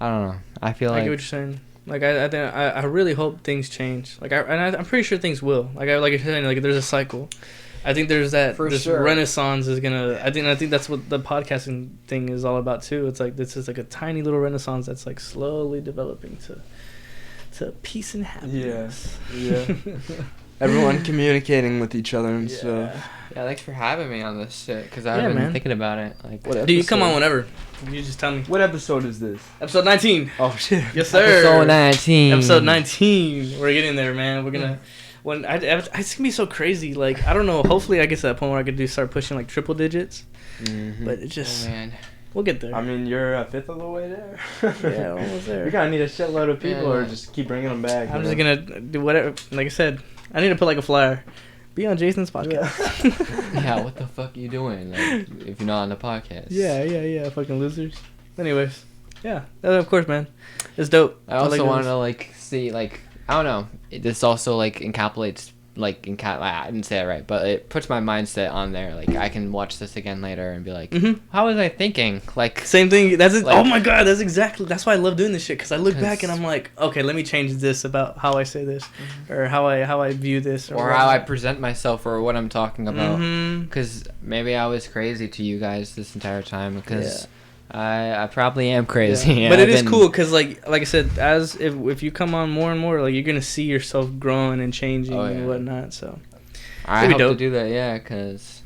S2: I don't know. I feel like...
S1: I get what you're saying. Like I really hope things change. Like I'm pretty sure things will. Like you're saying, like there's a cycle. I think there's that this renaissance is gonna. I think that's what the podcasting thing is all about too. It's like this is like a tiny little renaissance that's like slowly developing to peace and happiness.
S3: Yeah. Everyone communicating with each other and stuff.
S2: Yeah, thanks for having me on this shit because I've been thinking about it. Like,
S1: dude, you come on whenever. You just tell me.
S3: What episode is this?
S1: Episode 19.
S3: Oh shit.
S1: Yes, sir.
S2: Episode 19.
S1: Episode 19. We're getting there, man. We're gonna. It's gonna be so crazy. Like I don't know. Hopefully, I get to that point where I could start pushing like triple digits. Mm-hmm. But it just.
S2: Oh, man.
S1: We'll get there.
S3: I mean, you're a fifth of the way there.
S1: Yeah, almost there.
S3: You're gonna need a shitload of people, or just keep bringing them back.
S1: I'm just gonna do whatever. Like I said, I need to put like a flyer. Be on Jason's podcast.
S2: Yeah, what the fuck are you doing? Like, if you're not on the podcast.
S1: Yeah. Fucking losers. Anyways, yeah. Of course, man. It's dope.
S2: I also want to like see like I don't know. This also like encapsulates like I didn't say it right, but it puts my mindset on there. Like I can watch this again later and be like, how was I thinking? Like
S1: same thing. Oh my god, that's why I love doing this shit. Because I look back and I'm like, okay, let me change this about how I say this, or how I view this,
S2: or how I present myself, or what I'm talking about. Because maybe I was crazy to you guys this entire time. Because I probably am crazy.
S1: Yeah. But it is cool because like I said, if you come on more and more, like you're gonna see yourself growing and changing and whatnot. So
S2: I hope to do that, because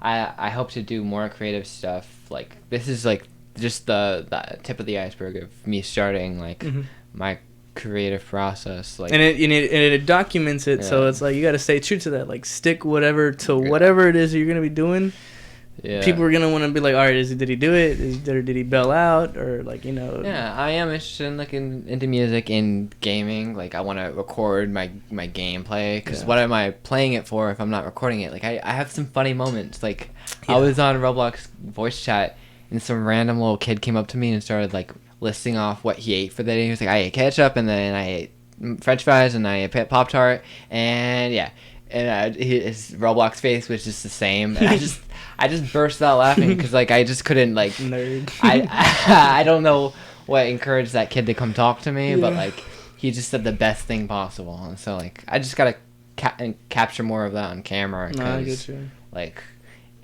S2: I hope to do more creative stuff. Like this is like just the tip of the iceberg of me starting like my creative process. Like
S1: and it documents it, so it's like you got to stay true to that. Like stick whatever it is you're gonna be doing. Yeah. People are gonna want to be like, all right, did he do it? Did he bail out, or like
S2: Yeah, I am interested in into music and gaming. Like I want to record my gameplay because what am I playing it for if I'm not recording it? Like I have some funny moments. Like I was on Roblox voice chat and some random little kid came up to me and started like listing off what he ate for the day. He was like, I ate ketchup and then I ate French fries and I ate Pop-Tart and his Roblox face was just the same. And I just burst out laughing because like I just couldn't like
S1: nerd.
S2: I don't know what encouraged that kid to come talk to me, but like he just said the best thing possible, and so like I just gotta and capture more of that on camera.
S1: No, I get you.
S2: Like,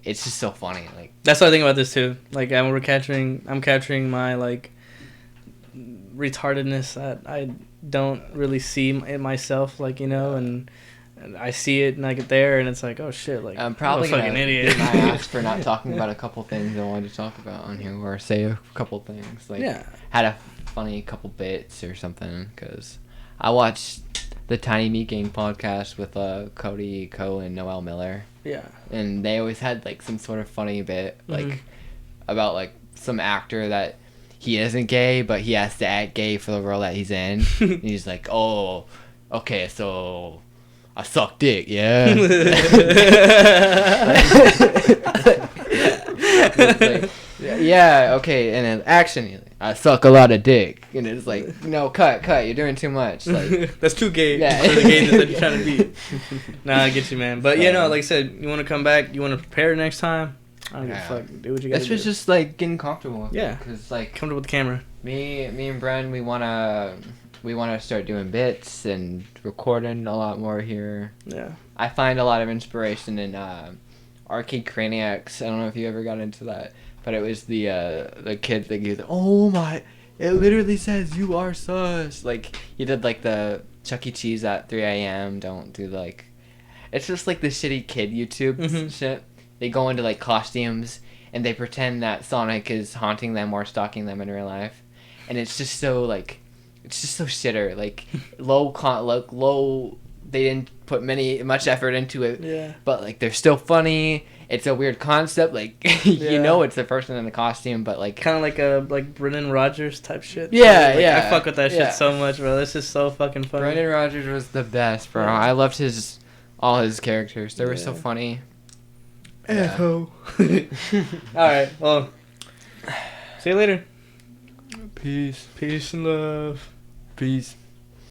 S2: it's just so funny. Like,
S1: that's what I think about this too. Like, I'm capturing my like retardedness that I don't really see in myself. Like, you know, and I see it and I get there and it's like, oh shit, like
S2: I'm probably
S1: I'm a fucking idiot.
S2: Get my ass for not talking about a couple things I wanted to talk about on here, or say a couple things. Like, had a funny couple bits or something, because I watched the Tiny Meat Gang podcast with Cody Ko and Noel Miller.
S1: Yeah.
S2: And they always had like some sort of funny bit, like about like some actor that he isn't gay, but he has to act gay for the role that he's in. And he's like, oh, okay, so I suck dick, yeah. Like, yeah, okay, and then action, I suck a lot of dick, and it's like, no, cut, you're doing too much. Like,
S1: that's too gay for the gayness that you're trying to be. Nah, I get you, man. But you know, like I said, you want to come back, you want to prepare next time. I don't give a fuck. Do what you gotta do.
S2: This was just like getting comfortable.
S1: Yeah,
S2: because like
S1: comfortable with the camera.
S2: Me and Bren, we wanna start doing bits and recording a lot more here.
S1: Yeah.
S2: I find a lot of inspiration in Arcade Craniacs. I don't know if you ever got into that, but it was the kid that goes, oh my, it literally says you are sus. Like, he did like the Chuck E. Cheese at 3 a.m. Don't do like, it's just like the shitty kid YouTube shit. They go into like costumes and they pretend that Sonic is haunting them or stalking them in real life, and it's just so like, it's just so shitter. Like, low. They didn't put much effort into it.
S1: Yeah. But
S2: like, they're still funny. It's a weird concept. Like, you know, it's the person in the costume, but like
S1: kind of like a Brendan Rodgers type shit.
S2: Yeah,
S1: like,
S2: yeah.
S1: I fuck with that shit so much, bro. This is so fucking funny.
S2: Brendan Rodgers was the best, bro. I loved all his characters. They were so funny.
S1: Echo. Alright, well, see you later.
S2: Peace.
S1: Peace and love.
S2: Peace.